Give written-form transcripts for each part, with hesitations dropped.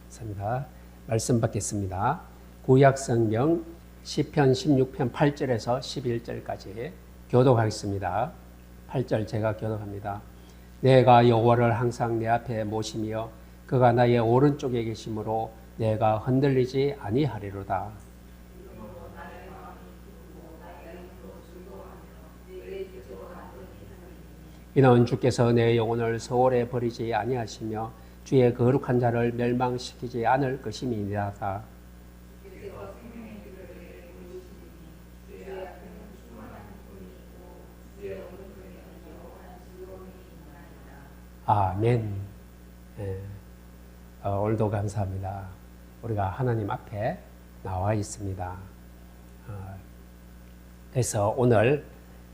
감사합니다. 말씀 받겠습니다. 구약성경 시편 16편 8절에서 11절까지 교독하겠습니다. 8절 제가 교독합니다. 내가 여호와를 항상 내 앞에 모시며 그가 나의 오른쪽에 계심으로 내가 흔들리지 아니하리로다. 이는 주께서 내 영혼을 소홀에 버리지 아니하시며 주의 거룩한 자를 멸망시키지 않을 것임이니라. 아멘. 오늘도 감사합니다. 우리가 하나님 앞에 나와 있습니다. 그래서 오늘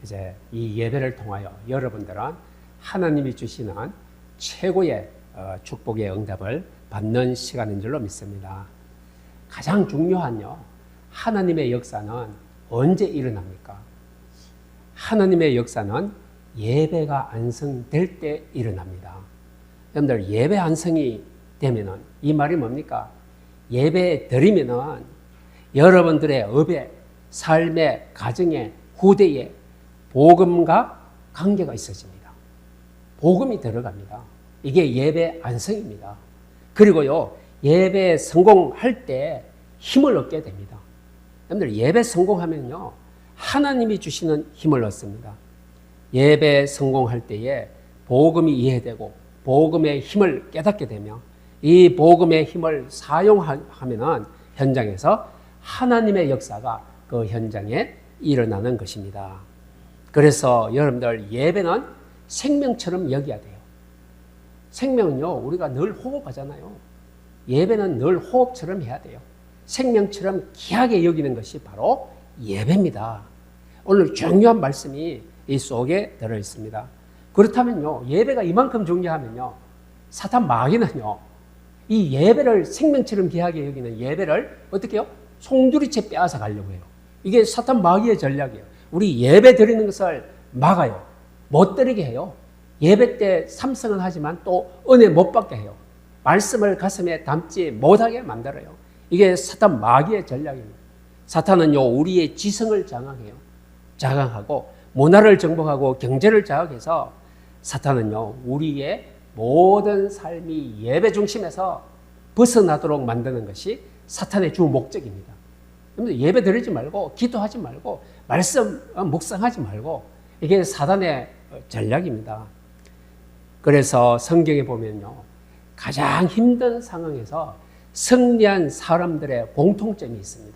이제 이 예배를 통하여 여러분들은 하나님이 주시는 최고의 축복의 응답을 받는 시간인 줄로 믿습니다. 가장 중요한요, 하나님의 역사는 언제 일어납니까? 하나님의 역사는 예배가 안성될 때 일어납니다. 여러분들 예배 안성이 되면은 이 말이 뭡니까? 예배 드리면은 여러분들의 업에, 삶의, 가정에, 후대에 복음과 관계가 있어집니다. 복음이 들어갑니다. 이게 예배 안성입니다. 그리고요, 예배 성공할 때 힘을 얻게 됩니다. 여러분들 예배 성공하면요, 하나님이 주시는 힘을 얻습니다. 예배 성공할 때에 복음이 이해되고 복음의 힘을 깨닫게 되며 이 복음의 힘을 사용하면은 현장에서 하나님의 역사가 그 현장에 일어나는 것입니다. 그래서 여러분들 예배는 생명처럼 여겨야 돼요. 생명은요, 우리가 늘 호흡하잖아요. 예배는 늘 호흡처럼 해야 돼요. 생명처럼 귀하게 여기는 것이 바로 예배입니다. 오늘 중요한 말씀이 이 속에 들어있습니다. 그렇다면요, 예배가 이만큼 중요하면요, 사탄 마귀는요, 이 예배를 생명처럼 귀하게 여기는 예배를 어떻게 해요? 송두리째 빼앗아 가려고 해요. 이게 사탄 마귀의 전략이에요. 우리 예배 드리는 것을 막아요. 못 드리게 해요. 예배 때 삼성은 하지만 또 은혜 못 받게 해요. 말씀을 가슴에 담지 못하게 만들어요. 이게 사탄 마귀의 전략입니다. 사탄은요, 우리의 지성을 장악하고 문화를 정복하고 경제를 장악해서 사탄은요, 우리의 모든 삶이 예배 중심에서 벗어나도록 만드는 것이 사탄의 주 목적입니다. 예배 드리지 말고 기도하지 말고 말씀 묵상하지 말고 이게 사탄의 전략입니다. 그래서 성경에 보면요, 가장 힘든 상황에서 승리한 사람들의 공통점이 있습니다.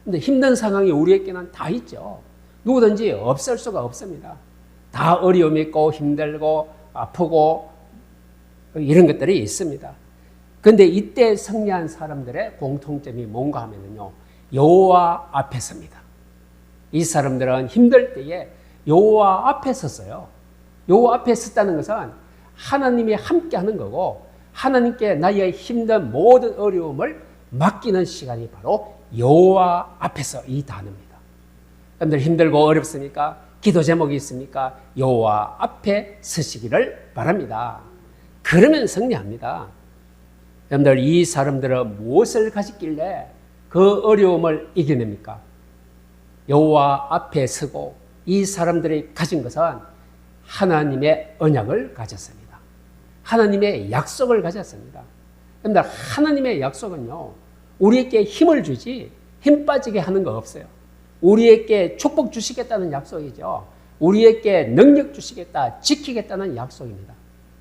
근데 힘든 상황이 우리에게는 다 있죠. 누구든지 없을 수가 없습니다. 다 어려움이 있고 힘들고 아프고 이런 것들이 있습니다. 그런데 이때 승리한 사람들의 공통점이 뭔가 하면요, 여호와 앞에 섭니다. 이 사람들은 힘들 때에 여호와 앞에 섰어요. 여호와 앞에 섰다는 것은 하나님이 함께하는 거고 하나님께 나의 힘든 모든 어려움을 맡기는 시간이 바로 여호와 앞에서 이 단어입니다. 여러분들 힘들고 어렵습니까? 기도 제목이 있습니까? 여호와 앞에 서시기를 바랍니다. 그러면 승리합니다. 여러분들 이 사람들은 무엇을 가졌길래 그 어려움을 이겨냅니까? 여호와 앞에 서고 이 사람들이 가진 것은 하나님의 언약을 가졌습니다. 하나님의 약속을 가졌습니다. 여러분들 하나님의 약속은요, 우리에게 힘을 주지 힘 빠지게 하는 거 없어요. 우리에게 축복 주시겠다는 약속이죠. 우리에게 능력 주시겠다, 지키겠다는 약속입니다.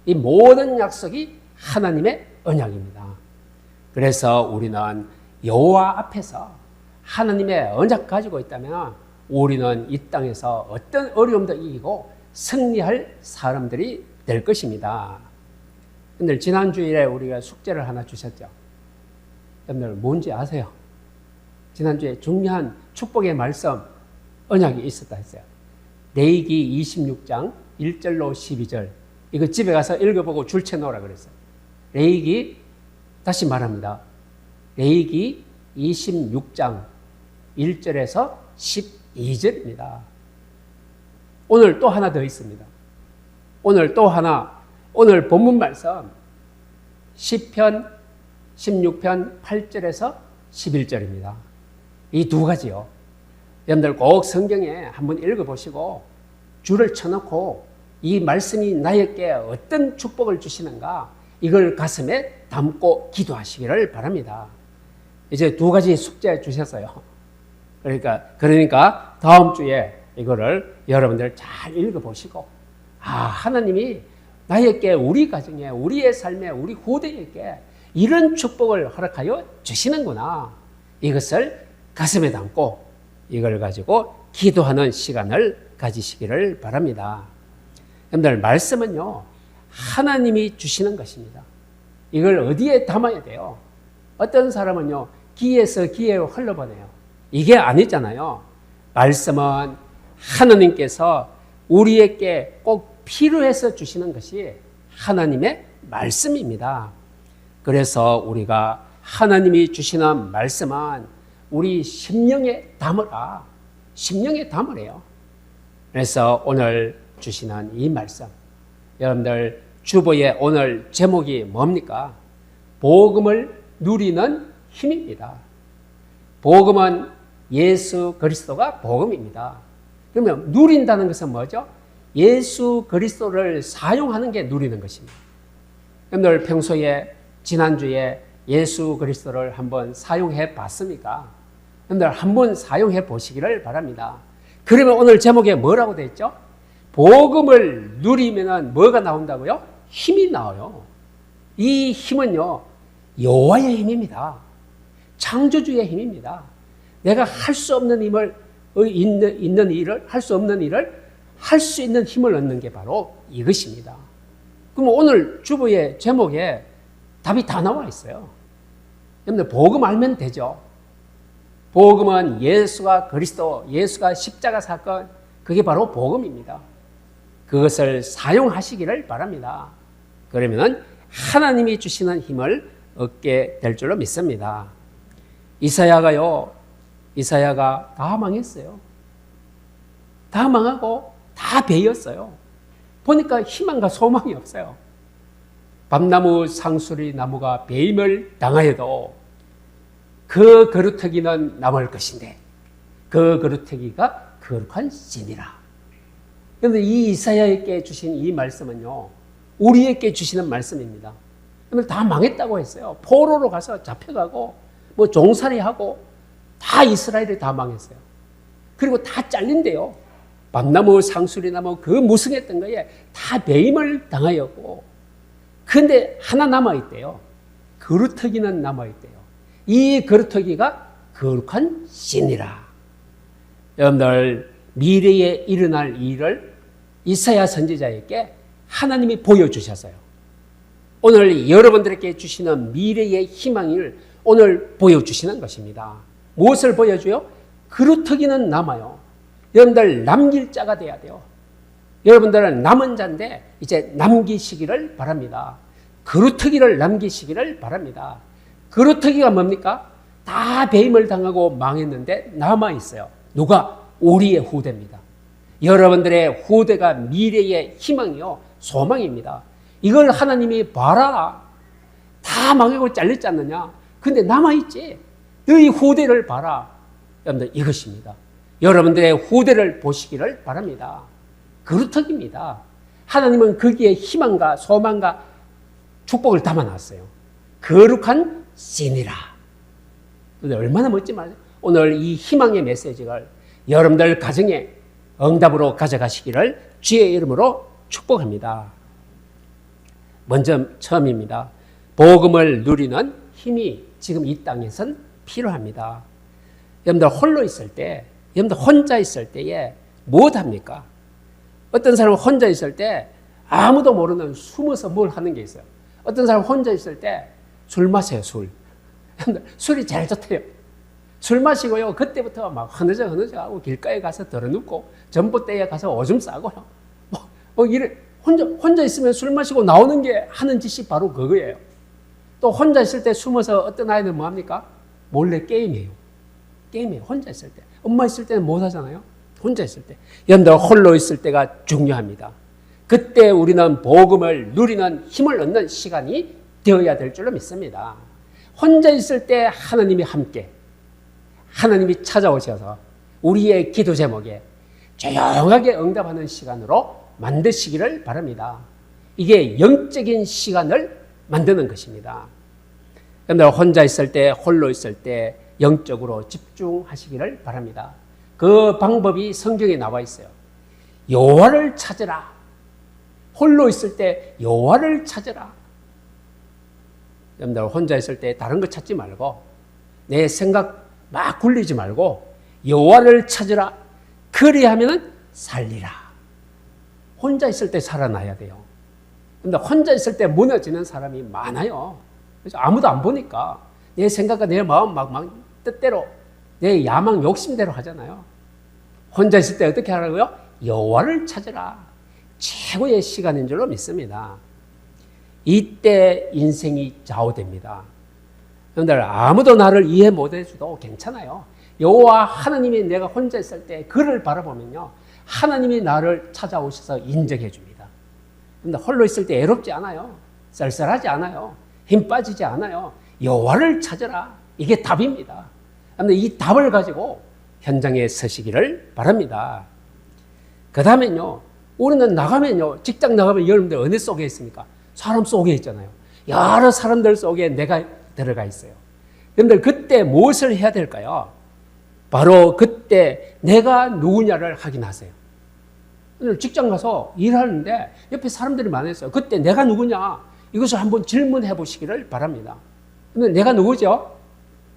이 모든 약속이 하나님의 언약입니다. 그래서 우리는 여호와 앞에서 하나님의 언약 가지고 있다면 우리는 이 땅에서 어떤 어려움도 이기고 승리할 사람들이 될 것입니다. 여러분들 지난주일에 우리가 숙제를 하나 주셨죠. 여러분들 뭔지 아세요? 지난주에 중요한 축복의 말씀 언약이 있었다 했어요. 레위기 26장 1절로 12절 이거 집에 가서 읽어보고 줄쳐 놓으라 그랬어요. 레위기 다시 말합니다. 레위기 26장 1절에서 12절입니다. 오늘 또 하나 더 있습니다. 오늘 또 하나, 오늘 본문 말씀 시편 16편 8절에서 11절입니다. 이 두 가지요. 여러분들 꼭 성경에 한번 읽어보시고 줄을 쳐놓고 이 말씀이 나에게 어떤 축복을 주시는가 이걸 가슴에 담고 기도하시기를 바랍니다. 이제 두 가지 숙제 주셨어요. 그러니까 다음 주에 이거를 여러분들 잘 읽어보시고 하나님이 나에게 우리 가정에 우리의 삶에 우리 후대에게 이런 축복을 허락하여 주시는구나. 이것을 가슴에 담고 이걸 가지고 기도하는 시간을 가지시기를 바랍니다. 여러분들 말씀은요 하나님이 주시는 것입니다. 이걸 어디에 담아야 돼요? 어떤 사람은요 귀에서 귀에 흘러보내요. 이게 아니잖아요. 말씀은 하나님께서 우리에게 꼭 필요해서 주시는 것이 하나님의 말씀입니다. 그래서 우리가 하나님이 주시는 말씀은 우리 심령에 담으라. 심령에 담으래요. 그래서 오늘 주시는 이 말씀, 여러분들 주보의 오늘 제목이 뭡니까? 복음을 누리는 힘입니다. 복음은 예수 그리스도가 복음입니다. 그러면 누린다는 것은 뭐죠? 예수 그리스도를 사용하는 게 누리는 것입니다. 여러분들 평소에 지난주에 예수 그리스도를 한번 사용해 봤습니까? 여러분들 한번 사용해 보시기를 바랍니다. 그러면 오늘 제목에 뭐라고 되어 있죠? 복음을 누리면 뭐가 나온다고요? 힘이 나와요. 이 힘은요 여호와의 힘입니다. 창조주의 힘입니다. 내가 할 수 없는 힘을 있는 일을 할 수 없는 일을 할 수 있는 힘을 얻는 게 바로 이것입니다. 그럼 오늘 주보의 제목에 답이 다 나와 있어요. 여러분들 복음 알면 되죠. 복음은 예수가 그리스도, 예수가 십자가 사건, 그게 바로 복음입니다. 그것을 사용하시기를 바랍니다. 그러면 하나님이 주시는 힘을 얻게 될 줄로 믿습니다. 이사야가 다 망했어요. 다 망하고 다 베었어요. 보니까 희망과 소망이 없어요. 밤나무 상수리 나무가 배임을 당하여도 그 그루터기는 남을 것인데 그 그루터기가 거룩한 신이라. 그런데 이 이사야에게 주신 이 말씀은요 우리에게 주시는 말씀입니다. 다 망했다고 했어요. 포로로 가서 잡혀가고 종살이하고 다 이스라엘이 다 망했어요. 그리고 다 잘린대요. 밤나무 상수리나무 그 무성했던 거에 다 배임을 당하였고 그런데 하나 남아있대요. 거루터기는 남아있대요. 이 거루터기가 거룩한 신이라. 여러분들 미래에 일어날 일을 이사야 선지자에게 하나님이 보여주셨어요. 오늘 여러분들에게 주시는 미래의 희망을 오늘 보여주시는 것입니다. 무엇을 보여줘요? 거루터기는 남아요. 여러분들 남길 자가 돼야 돼요. 여러분들은 남은 자인데 이제 남기시기를 바랍니다. 거루터기를 남기시기를 바랍니다. 거루터기가 뭡니까? 다 배임을 당하고 망했는데 남아있어요. 누가? 우리의 후대입니다. 여러분들의 후대가 미래의 희망이요 소망입니다. 이걸 하나님이 봐라. 다 망하고 잘렸지 않느냐? 근데 남아있지. 너희 후대를 봐라. 여러분들 이것입니다. 여러분들의 후대를 보시기를 바랍니다. 거루터기입니다. 하나님은 거기에 희망과 소망과 축복을 담아놨어요. 거룩한 신이라. 얼마나 멋진 말이에요. 오늘 이 희망의 메시지를 여러분들 가정에 응답으로 가져가시기를 주의 이름으로 축복합니다. 먼저 처음입니다. 복음을 누리는 힘이 지금 이 땅에선 필요합니다. 여러분들 홀로 있을 때, 여러분들 혼자 있을 때에 무엇합니까? 어떤 사람은 혼자 있을 때 아무도 모르는 숨어서 뭘 하는 게 있어요. 어떤 사람은 혼자 있을 때 술 마셔요, 술. 술이 제일 좋대요. 술 마시고요, 그때부터 막 흐느적 하고 길가에 가서 들어눕고 전봇대에 가서 오줌 싸고요. 이래 혼자 있으면 술 마시고 나오는 게 하는 짓이 바로 그거예요. 또 혼자 있을 때 숨어서 어떤 아이는 뭐 합니까? 몰래 게임해요. 게임해요. 혼자 있을 때. 엄마 있을 때는 못 하잖아요. 혼자 있을 때. 여러분들 홀로 있을 때가 중요합니다. 그때 우리는 복음을 누리는 힘을 얻는 시간이 되어야 될 줄로 믿습니다. 혼자 있을 때 하나님이 함께, 하나님이 찾아오셔서 우리의 기도 제목에 조용하게 응답하는 시간으로 만드시기를 바랍니다. 이게 영적인 시간을 만드는 것입니다. 여러분들 혼자 있을 때, 홀로 있을 때 영적으로 집중하시기를 바랍니다. 그 방법이 성경에 나와 있어요. 여호와를 찾으라. 홀로 있을 때 여호와를 찾으라. 여러분들 혼자 있을 때 다른 거 찾지 말고 내 생각 막 굴리지 말고 여호와를 찾으라. 그리하면 살리라. 혼자 있을 때 살아나야 돼요. 근데 혼자 있을 때 무너지는 사람이 많아요. 그래서 아무도 안 보니까 내 생각과 내 마음 막 뜻대로 내 야망 욕심대로 하잖아요. 혼자 있을 때 어떻게 하라고요? 여호와를 찾으라. 최고의 시간인 줄로 믿습니다. 이때 인생이 좌우됩니다. 여러분들 아무도 나를 이해 못해줘도 괜찮아요. 여호와 하나님이 내가 혼자 있을 때 그를 바라보면요, 하나님이 나를 찾아오셔서 인정해 줍니다. 근데 홀로 있을 때 애롭지 않아요. 쌀쌀하지 않아요. 힘 빠지지 않아요. 여호와를 찾으라. 이게 답입니다. 그런데 이 답을 가지고 현장에 서시기를 바랍니다. 그 다음에요, 우리는 나가면요, 직장 나가면 여러분들 어느 속에 있습니까? 사람 속에 있잖아요. 여러 사람들 속에 내가 들어가 있어요. 여러분들 그때 무엇을 해야 될까요? 바로 그때 내가 누구냐를 확인하세요. 오늘 직장 가서 일하는데 옆에 사람들이 많았어요. 그때 내가 누구냐? 이것을 한번 질문해 보시기를 바랍니다. 근데 내가 누구죠?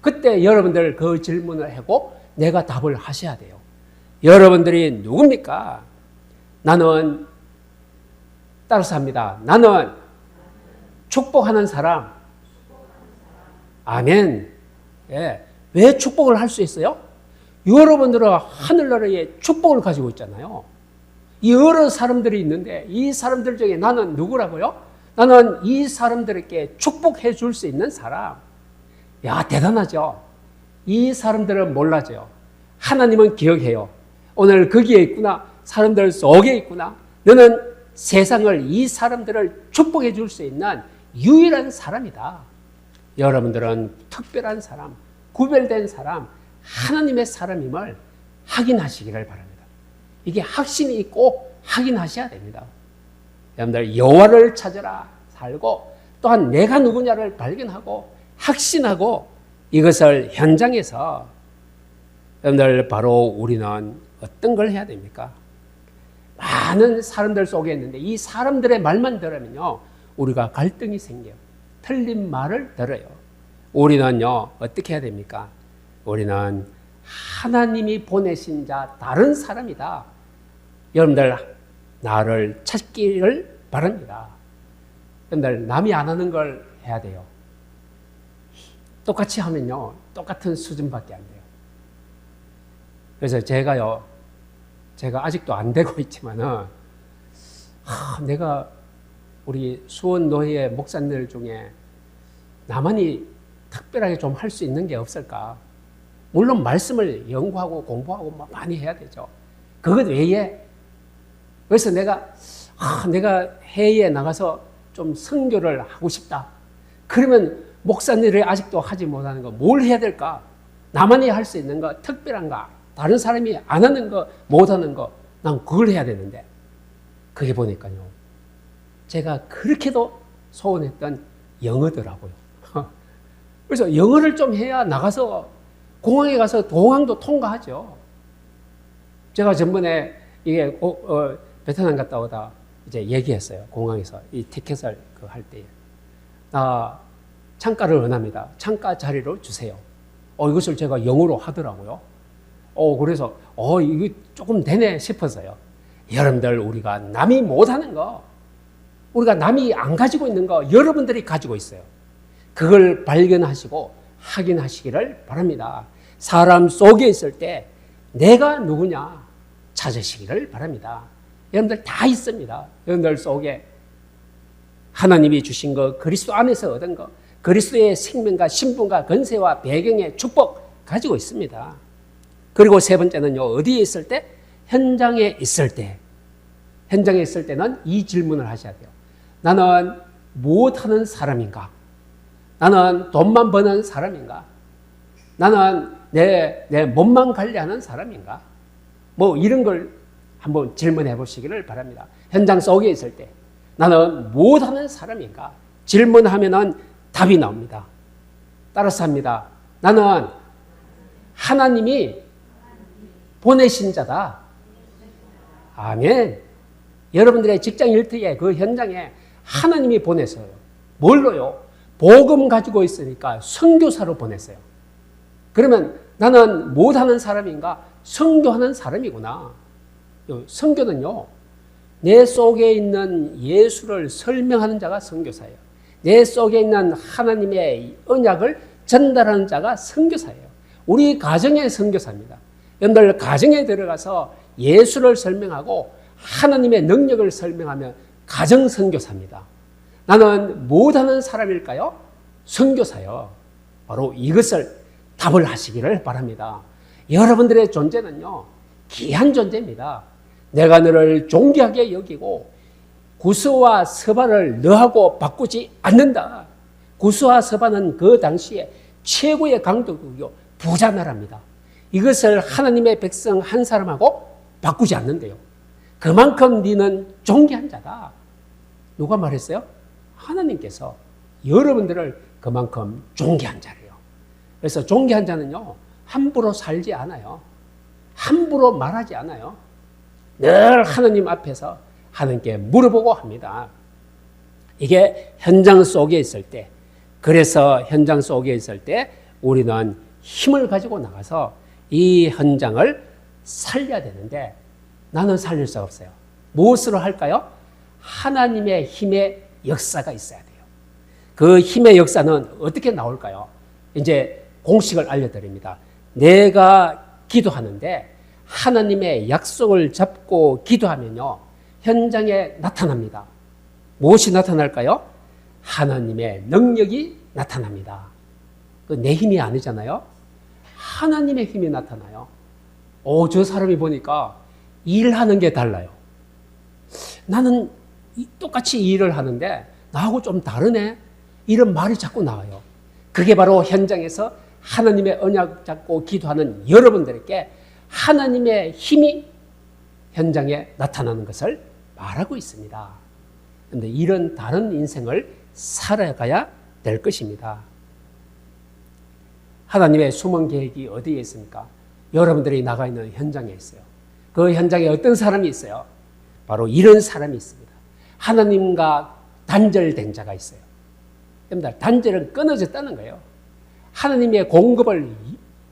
그때 여러분들 그 질문을 하고 내가 답을 하셔야 돼요. 여러분들이 누굽니까? 나는 따라서 합니다. 나는 축복하는 사람. 아멘. 예. 왜 축복을 할 수 있어요? 여러분들은 하늘나라에 축복을 가지고 있잖아요. 여러 사람들이 있는데 이 사람들 중에 나는 누구라고요? 나는 이 사람들에게 축복해 줄 수 있는 사람. 야, 대단하죠? 이 사람들은 몰라져요. 하나님은 기억해요. 오늘 거기에 있구나. 사람들 속에 있구나. 너는 세상을, 이 사람들을 축복해 줄 수 있는 유일한 사람이다. 여러분들은 특별한 사람, 구별된 사람, 하나님의 사람임을 확인하시기를 바랍니다. 이게 확신이 있고 확인하셔야 됩니다. 여러분들 여호와를 찾으라 살고 또한 내가 누구냐를 발견하고 확신하고 이것을 현장에서 여러분들 바로 우리는 어떤 걸 해야 됩니까? 많은 사람들 속에 있는데 이 사람들의 말만 들으면요 우리가 갈등이 생겨요. 틀린 말을 들어요. 우리는요 어떻게 해야 됩니까? 우리는 하나님이 보내신 자 다른 사람이다. 여러분들 나를 찾기를 바랍니다. 여러분들 남이 안 하는 걸 해야 돼요. 똑같이 하면요 똑같은 수준밖에 안 돼요. 그래서 제가 아직도 안 되고 있지만은 내가 우리 수원노회 목사님들 중에 나만이 특별하게 좀 할 수 있는 게 없을까? 물론 말씀을 연구하고 공부하고 많이 해야 되죠. 그것 외에 그래서 내가 해외에 나가서 좀 선교를 하고 싶다. 그러면 목사님들이 아직도 하지 못하는 거 뭘 해야 될까? 나만이 할 수 있는 거 특별한가? 다른 사람이 안 하는 거 못하는 거 난 그걸 해야 되는데 그게 보니까요 제가 그렇게도 소원했던 영어더라고요. 그래서 영어를 좀 해야 나가서 공항에 가서 공항도 통과하죠. 제가 전번에 이게 베트남 갔다 오다 이제 얘기했어요. 공항에서 이 티켓을 할 때에 창가를 원합니다. 창가 자리를 주세요. 이것을 제가 영어로 하더라고요. 그래서 이거 조금 되네 싶어서요. 여러분들 우리가 남이 못하는 거, 우리가 남이 안 가지고 있는 거 여러분들이 가지고 있어요. 그걸 발견하시고 확인하시기를 바랍니다. 사람 속에 있을 때 내가 누구냐 찾으시기를 바랍니다. 여러분들 다 있습니다. 여러분들 속에 하나님이 주신 거, 그리스도 안에서 얻은 거, 그리스도의 생명과 신분과 권세와 배경의 축복 가지고 있습니다. 그리고 세 번째는요, 어디에 있을 때? 현장에 있을 때. 현장에 있을 때는 이 질문을 하셔야 돼요. 나는 무엇하는 사람인가? 나는 돈만 버는 사람인가? 나는 내 몸만 관리하는 사람인가? 뭐 이런 걸 한번 질문해 보시기를 바랍니다. 현장 속에 있을 때 나는 못하는 사람인가? 질문하면은 답이 나옵니다. 따라서 합니다. 나는 하나님이 보내신 자다. 아멘. 여러분들의 직장 일터에 그 현장에 하나님이 보내서요. 뭘로요? 복음 가지고 있으니까 선교사로 보냈어요. 그러면 나는 못하는 사람인가? 선교하는 사람이구나. 선교는요, 내 속에 있는 예수를 설명하는 자가 선교사예요. 내 속에 있는 하나님의 언약을 전달하는 자가 선교사예요. 우리 가정의 선교사입니다. 여러분들 가정에 들어가서 예수를 설명하고 하나님의 능력을 설명하면 가정 선교사입니다. 나는 못하는 사람일까요? 선교사요. 바로 이것을 답을 하시기를 바랍니다. 여러분들의 존재는요, 귀한 존재입니다. 내가 너를 존귀하게 여기고 구스와 스바를 너하고 바꾸지 않는다. 구스와 스바는 그 당시에 최고의 강도국이요, 부자 나라입니다. 이것을 하나님의 백성 한 사람하고 바꾸지 않는데요. 그만큼 너는 존귀한 자다. 누가 말했어요? 하나님께서 여러분들을 그만큼 존귀한 자래요. 그래서 존귀한 자는요, 함부로 살지 않아요. 함부로 말하지 않아요. 늘 하나님 앞에서 하나님께 물어보고 합니다. 이게 현장 속에 있을 때, 그래서 현장 속에 있을 때 우리는 힘을 가지고 나가서 이 현장을 살려야 되는데 나는 살릴 수 없어요. 무엇으로 할까요? 하나님의 힘의 역사가 있어야 돼요. 그 힘의 역사는 어떻게 나올까요? 이제 공식을 알려드립니다. 내가 기도하는데 하나님의 약속을 잡고 기도하면요, 현장에 나타납니다. 무엇이 나타날까요? 하나님의 능력이 나타납니다. 그 내 힘이 아니잖아요. 하나님의 힘이 나타나요. 저 사람이 보니까 일하는 게 달라요. 나는 똑같이 일을 하는데 나하고 좀 다르네. 이런 말이 자꾸 나와요. 그게 바로 현장에서 하나님의 언약 잡고 기도하는 여러분들에게 하나님의 힘이 현장에 나타나는 것을 말하고 있습니다. 그런데 이런 다른 인생을 살아가야 될 것입니다. 하나님의 숨은 계획이 어디에 있습니까? 여러분들이 나가 있는 현장에 있어요. 그 현장에 어떤 사람이 있어요? 바로 이런 사람이 있습니다. 하나님과 단절된 자가 있어요. 여러분들, 단절은 끊어졌다는 거예요. 하나님의 공급을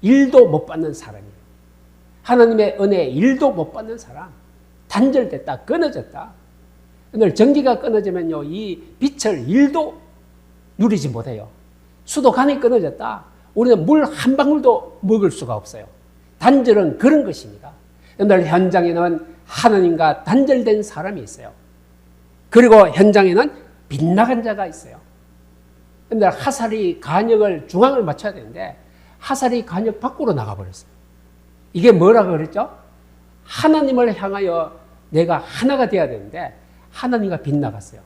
1도 못 받는 사람이에요. 하나님의 은혜 1도 못 받는 사람. 단절됐다, 끊어졌다. 오늘 전기가 끊어지면요, 이 빛을 1도 누리지 못해요. 수도관이 끊어졌다. 우리는 물 한 방울도 먹을 수가 없어요. 단절은 그런 것입니다. 오늘 현장에는 하나님과 단절된 사람이 있어요. 그리고 현장에는 빗나간 자가 있어요. 그런데 하살이 간역을 중앙을 맞춰야 되는데 하살이 간역 밖으로 나가버렸어요. 이게 뭐라고 그랬죠? 하나님을 향하여 내가 하나가 되어야 되는데 하나님과 빗나갔어요.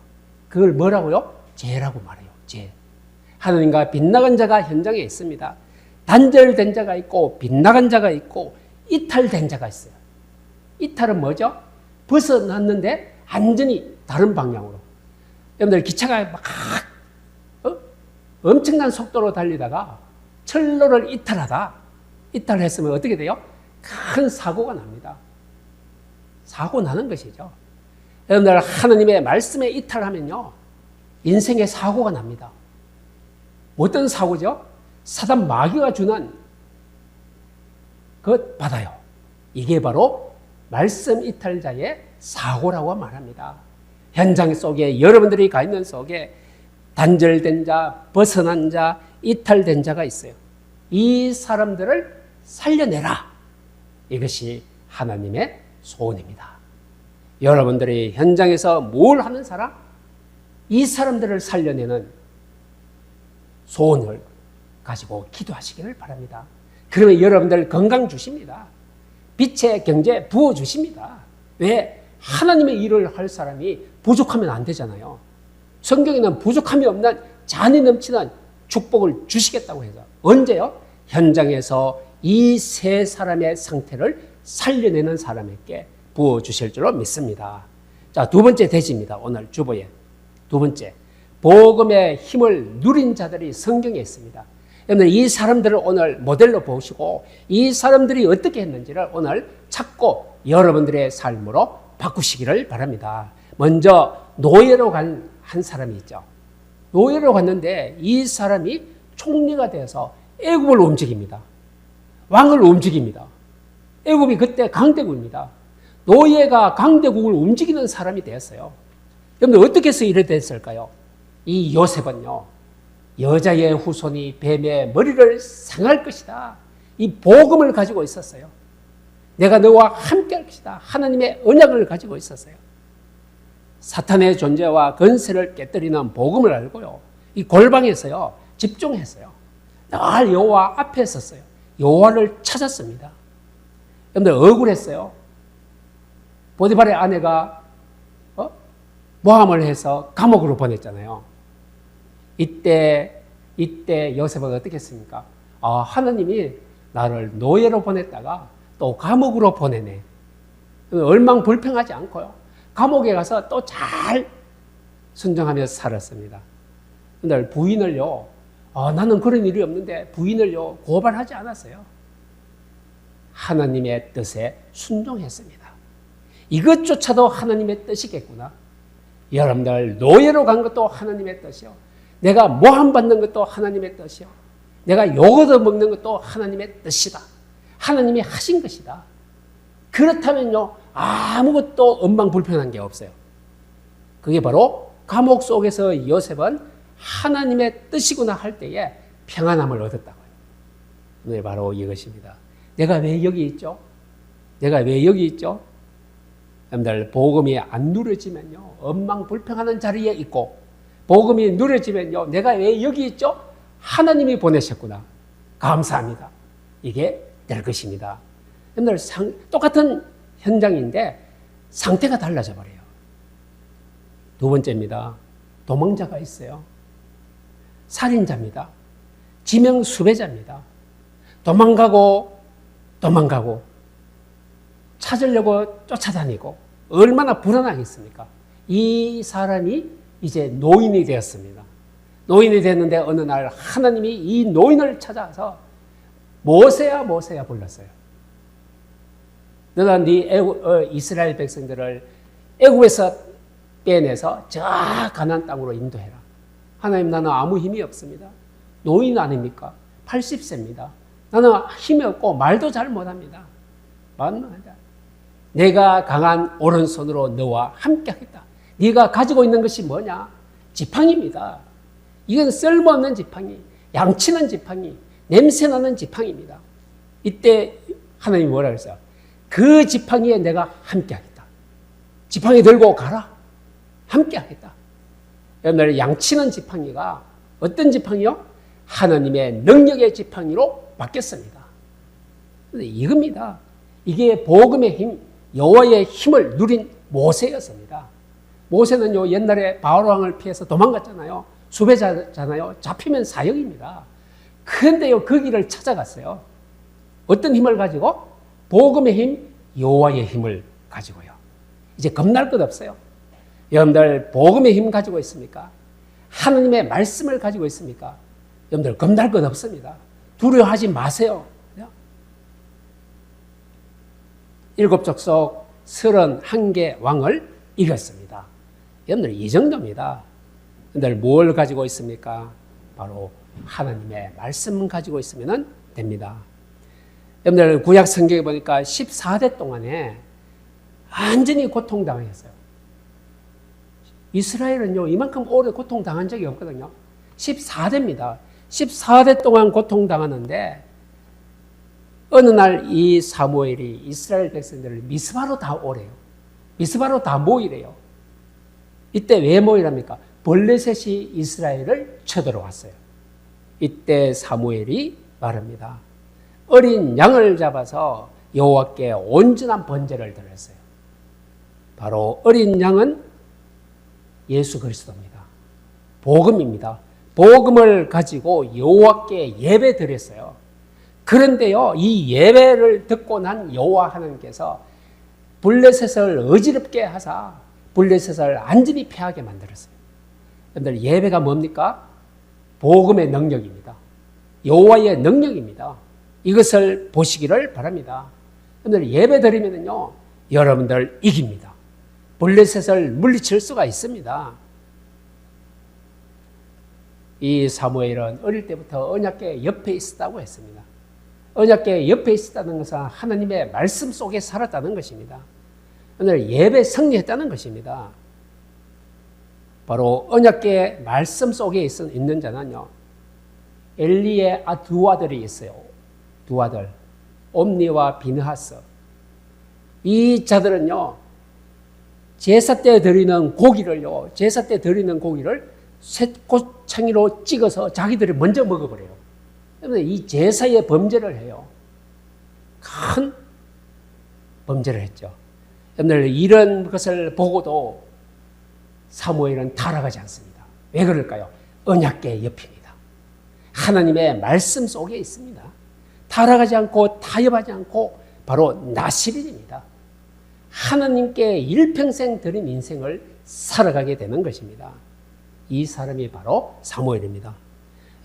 그걸 뭐라고요? 죄라고 말해요. 죄. 하나님과 빗나간 자가 현장에 있습니다. 단절된 자가 있고 빗나간 자가 있고 이탈된 자가 있어요. 이탈은 뭐죠? 벗어났는데 완전히 다른 방향으로. 여러분들 기차가 막 엄청난 속도로 달리다가 철로를 이탈했으면 어떻게 돼요? 큰 사고가 납니다. 사고 나는 것이죠. 여러분들 하나님의 말씀에 이탈하면요, 인생에 사고가 납니다. 어떤 사고죠? 사단 마귀가 주는 것 받아요. 이게 바로 말씀 이탈자의 사고라고 말합니다. 현장 속에 여러분들이 가 있는 속에 단절된 자, 벗어난 자, 이탈된 자가 있어요. 이 사람들을 살려내라. 이것이 하나님의 소원입니다. 여러분들이 현장에서 뭘 하는 사람? 이 사람들을 살려내는 소원을 가지고 기도하시기를 바랍니다. 그러면 여러분들 건강 주십니다. 빛의 경제 부어주십니다. 왜? 하나님의 일을 할 사람이 부족하면 안 되잖아요. 성경에는 부족함이 없는 잔이 넘치는 축복을 주시겠다고 해서 언제요? 현장에서 이 세 사람의 상태를 살려내는 사람에게 부어주실 줄로 믿습니다. 자, 두 번째 대지입니다. 오늘 주보에. 두 번째, 복음의 힘을 누린 자들이 성경에 있습니다. 여러분들 이 사람들을 오늘 모델로 보시고 이 사람들이 어떻게 했는지를 오늘 찾고 여러분들의 삶으로 바꾸시기를 바랍니다. 먼저 노예로 간 한 사람이 있죠. 노예로 갔는데 이 사람이 총리가 되어서 애굽을 움직입니다. 왕을 움직입니다. 애굽이 그때 강대국입니다. 노예가 강대국을 움직이는 사람이 되었어요. 여러분들 어떻게 해서 이래 됐을까요? 이 요셉은요, 여자의 후손이 뱀의 머리를 상할 것이다. 이 복음을 가지고 있었어요. 내가 너와 함께 할 것이다. 하나님의 언약을 가지고 있었어요. 사탄의 존재와 건세를 깨뜨리는 복음을 알고요. 이 골방에서요, 집중했어요. 늘 여호와 앞에 섰어요. 여호와를 찾았습니다. 여러분들 억울했어요. 보디발의 아내가 모함을 해서 감옥으로 보냈잖아요. 이때 요셉은 어떻게 했습니까? 하나님이 나를 노예로 보냈다가 또 감옥으로 보내네. 얼망불평하지 않고요. 감옥에 가서 또 잘 순종하면서 살았습니다. 근데 부인을요, 나는 그런 일이 없는데 부인을요, 고발하지 않았어요. 하나님의 뜻에 순종했습니다. 이것조차도 하나님의 뜻이겠구나. 여러분들 노예로 간 것도 하나님의 뜻이요. 내가 모함받는 것도 하나님의 뜻이요. 내가 욕 얻어먹는 것도 하나님의 뜻이다. 하나님이 하신 것이다. 그렇다면요, 아무것도 엉망불편한 게 없어요. 그게 바로 감옥 속에서 요셉은 하나님의 뜻이구나 할 때에 평안함을 얻었다고요. 네, 바로 이것입니다. 내가 왜 여기 있죠? 내가 왜 여기 있죠? 여러분들 복음이 안 누려지면요, 엉망불평하는 자리에 있고, 복음이 누려지면요, 내가 왜 여기 있죠? 하나님이 보내셨구나. 감사합니다. 이게 될 것입니다. 여러분들 똑같은 현장인데 상태가 달라져 버려요. 두 번째입니다. 도망자가 있어요. 살인자입니다. 지명 수배자입니다. 도망가고 찾으려고 쫓아다니고 얼마나 불안하겠습니까? 이 사람이 이제 노인이 되었습니다. 노인이 됐는데 어느 날 하나님이 이 노인을 찾아서 모세야 불렀어요. 너는 이스라엘 백성들을 애굽에서 빼내서 저 가나안 땅으로 인도해라. 하나님, 나는 아무 힘이 없습니다. 노인 아닙니까? 80세입니다. 나는 힘이 없고 말도 잘 못합니다. 내가 강한 오른손으로 너와 함께 하겠다. 네가 가지고 있는 것이 뭐냐? 지팡이입니다. 이건 쓸모없는 지팡이, 양치는 지팡이, 냄새나는 지팡이입니다. 이때 하나님이 뭐라 그랬어요? 그 지팡이에 내가 함께 하겠다. 지팡이 들고 가라. 함께 하겠다. 여러분들, 양치는 지팡이가 어떤 지팡이요? 하나님의 능력의 지팡이로 바뀌었습니다. 근데 이겁니다. 이게 복음의 힘, 여호와의 힘을 누린 모세였습니다. 모세는요, 옛날에 바울 왕을 피해서 도망갔잖아요. 수배자잖아요. 잡히면 사형입니다. 그런데요, 그 길을 찾아갔어요. 어떤 힘을 가지고? 복음의 힘, 여호와의 힘을 가지고요. 이제 겁날 것 없어요. 여러분들 복음의 힘 가지고 있습니까? 하나님의 말씀을 가지고 있습니까? 여러분들 겁날 것 없습니다. 두려워하지 마세요. 일곱 족속 31개 왕을 이겼습니다. 여러분들 이 정도입니다. 여러분들 뭘 가지고 있습니까? 바로 하나님의 말씀 가지고 있으면 됩니다. 여러분들 구약 성경에 보니까 14대 동안에 완전히 고통당했어요. 이스라엘은요, 이만큼 오래 고통당한 적이 없거든요. 14대입니다. 14대 동안 고통당하는데 어느 날 이 사무엘이 이스라엘 백성들을 미스바로 다 오래요. 미스바로 다 모이래요. 이때 왜 모이랍니까? 블레셋이 이스라엘을 쳐들어왔어요. 이때 사무엘이 말합니다. 어린 양을 잡아서 여호와께 온전한 번제를 드렸어요. 바로 어린 양은 예수 그리스도입니다. 복음입니다. 복음을 가지고 여호와께 예배 드렸어요. 그런데요, 이 예배를 듣고 난 여호와 하나님께서 블레셋을 어지럽게 하사 블레셋을 안전히 패하게 만들었어요. 여러분들, 예배가 뭡니까? 복음의 능력입니다. 여호와의 능력입니다. 이것을 보시기를 바랍니다. 여러분들, 예배 드리면요, 여러분들 이깁니다. 블레셋을 물리칠 수가 있습니다. 이 사무엘은 어릴 때부터 언약궤 옆에 있었다고 했습니다. 언약궤 옆에 있었다는 것은 하나님의 말씀 속에 살았다는 것입니다. 오늘 예배 승리했다는 것입니다. 바로 언약궤 말씀 속에 있는 자는요, 엘리의 두 아들이 있어요. 두 아들, 옴니와 비느하스. 이 자들은요, 제사 때 드리는 고기를 쇠꼬챙이로 찍어서 자기들이 먼저 먹어버려요. 이 제사의 범죄를 해요. 큰 범죄를 했죠. 여러분들, 이런 것을 보고도 사무엘은 타락하지 않습니다. 왜 그럴까요? 언약궤 옆입니다. 하나님의 말씀 속에 있습니다. 타락하지 않고 타협하지 않고 바로 나시린입니다. 하나님께 일평생 드린 인생을 살아가게 되는 것입니다. 이 사람이 바로 사무엘입니다.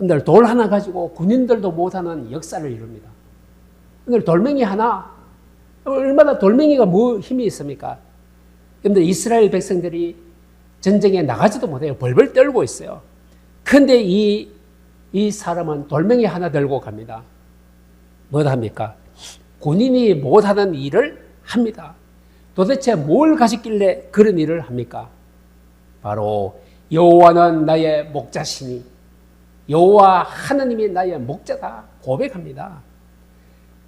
여러분들, 돌 하나 가지고 군인들도 못하는 역사를 이룹니다. 여러분들, 돌멩이 하나, 얼마나 돌멩이가 뭐 힘이 있습니까? 여러분들, 이스라엘 백성들이 전쟁에 나가지도 못해요. 벌벌 떨고 있어요. 그런데 이 사람은 돌멩이 하나 들고 갑니다. 뭐 합니까? 군인이 못하는 일을 합니다. 도대체 뭘 가졌길래 그런 일을 합니까? 바로 여호와는 나의 목자시니 여호와 하나님이 나의 목자다 고백합니다.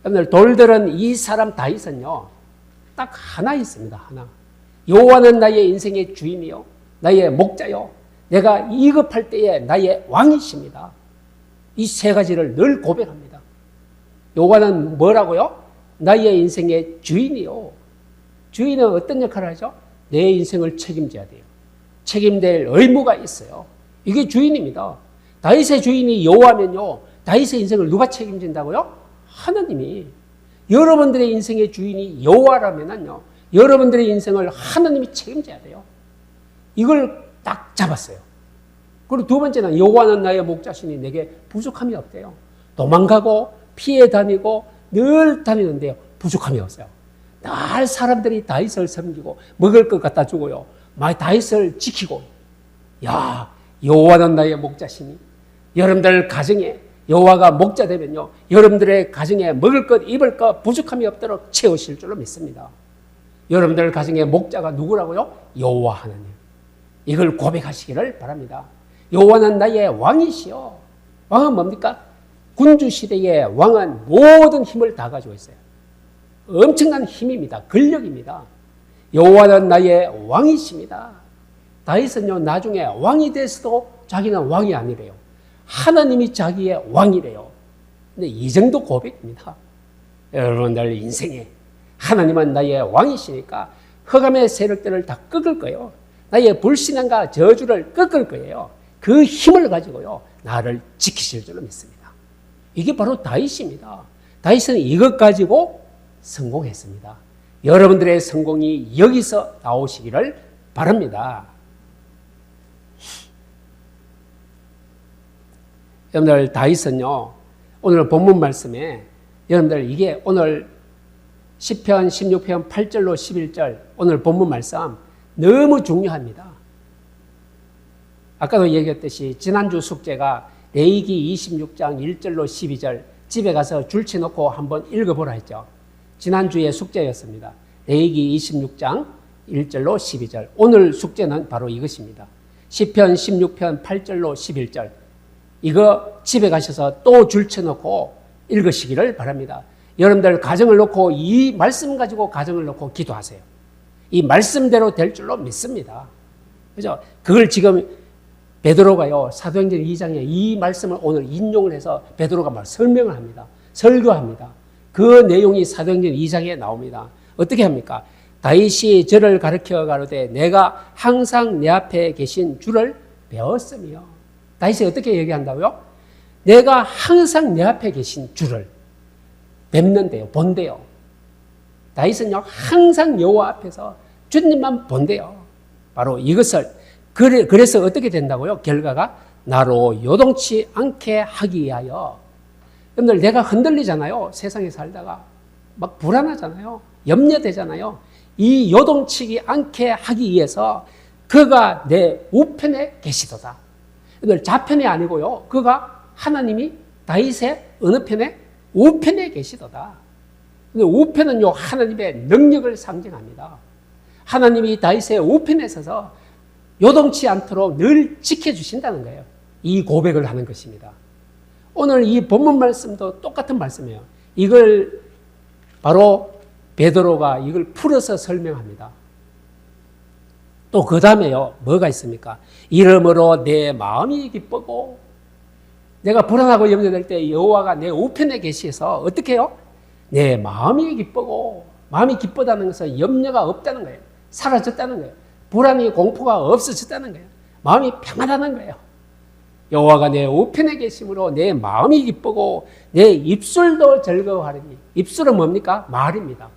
여러분들, 돌들은 이 사람 다윗은요, 딱 하나 있습니다. 하나. 여호와는 나의 인생의 주인이요, 나의 목자요, 내가 위급할 때에 나의 왕이십니다. 이 세 가지를 늘 고백합니다. 여호와는 뭐라고요? 나의 인생의 주인이요. 주인은 어떤 역할을 하죠? 내 인생을 책임져야 돼요. 책임될 의무가 있어요. 이게 주인입니다. 다윗의 주인이 여호와면요, 다윗의 인생을 누가 책임진다고요? 하나님이. 여러분들의 인생의 주인이 여호와라면요, 여러분들의 인생을 하나님이 책임져야 돼요. 이걸 딱 잡았어요. 그리고 두 번째는 여호와는 나의 목자시니 내게 부족함이 없대요. 도망가고 피해 다니고 늘 다니는데요, 부족함이 없어요. 늘 사람들이 다윗을 섬기고 먹을 것 갖다 주고요, 다윗을 지키고. 야, 여호와는 나의 목자시니, 여러분들 가정에 여호와가 목자 되면요, 여러분들의 가정에 먹을 것 입을 것 부족함이 없도록 채우실 줄로 믿습니다. 여러분들 가정의 목자가 누구라고요? 여호와 하나님. 이걸 고백하시기를 바랍니다. 여호와는 나의 왕이시여. 왕은 뭡니까? 군주시대의 왕은 모든 힘을 다 가지고 있어요. 엄청난 힘입니다. 권력입니다. 여호와는 나의 왕이십니다. 다윗은요, 나중에 왕이 돼서도 자기는 왕이 아니래요. 하나님이 자기의 왕이래요. 근데 이 정도 고백입니다. 여러분들 인생에 하나님은 나의 왕이시니까 흑암의 세력들을 다 꺾을 거예요. 나의 불신앙과 저주를 꺾을 거예요. 그 힘을 가지고요, 나를 지키실 줄로 믿습니다. 이게 바로 다윗입니다. 다윗은 이것 가지고 성공했습니다. 여러분들의 성공이 여기서 나오시기를 바랍니다. 여러분들, 다윗은요, 오늘 본문 말씀에 여러분들, 이게 오늘 10편 16편 8절로 11절 오늘 본문 말씀 너무 중요합니다. 아까도 얘기했듯이 지난주 숙제가 레위기 26장 1절로 12절 집에 가서 줄쳐놓고 한번 읽어보라 했죠. 지난주의 숙제였습니다. 레위기 26장 1절로 12절. 오늘 숙제는 바로 이것입니다. 10편 16편 8절로 11절. 이거 집에 가셔서 또 줄쳐놓고 읽으시기를 바랍니다. 여러분들 가정을 놓고 이 말씀 가지고 가정을 놓고 기도하세요. 이 말씀대로 될 줄로 믿습니다. 그죠? 그걸 지금 베드로가요, 사도행전 2장에 이 말씀을 오늘 인용을 해서 베드로가 막 설명을 합니다. 설교합니다. 그 내용이 사도행전 2장에 나옵니다. 어떻게 합니까? 다윗이 저를 가르쳐 가로되 내가 항상 내 앞에 계신 주를 배웠으며 다윗이 어떻게 얘기한다고요? 내가 항상 내 앞에 계신 주를 뵙는데요, 본대요. 다윗은요, 항상 여호와 앞에서 주님만 본대요. 바로 이것을, 그래서 어떻게 된다고요? 결과가 나로 요동치 않게 하기 위하여. 여러분들, 내가 흔들리잖아요. 세상에 살다가 막 불안하잖아요. 염려되잖아요. 이 요동치지 않게 하기 위해서 그가 내 우편에 계시도다. 여러분들, 좌편이 아니고요, 그가 하나님이 다윗의 어느 편에? 우편에 계시도다. 근데 우편은요, 하나님의 능력을 상징합니다. 하나님이 다윗의 우편에 서서 요동치 않도록 늘 지켜주신다는 거예요. 이 고백을 하는 것입니다. 오늘 이 본문 말씀도 똑같은 말씀이에요. 이걸 바로 베드로가 이걸 풀어서 설명합니다. 또 그 다음에요, 뭐가 있습니까? 이러므로 내 마음이 기쁘고, 내가 불안하고 염려될 때 여호와가 내 우편에 계셔서 어떻게 해요? 내 마음이 기쁘고, 마음이 기쁘다는 것은 염려가 없다는 거예요. 사라졌다는 거예요. 불안이, 공포가 없어졌다는 거예요. 마음이 평안하다는 거예요. 여호와가 내 우편에 계심으로 내 마음이 기쁘고 내 입술도 즐거워하리니. 입술은 뭡니까? 말입니다.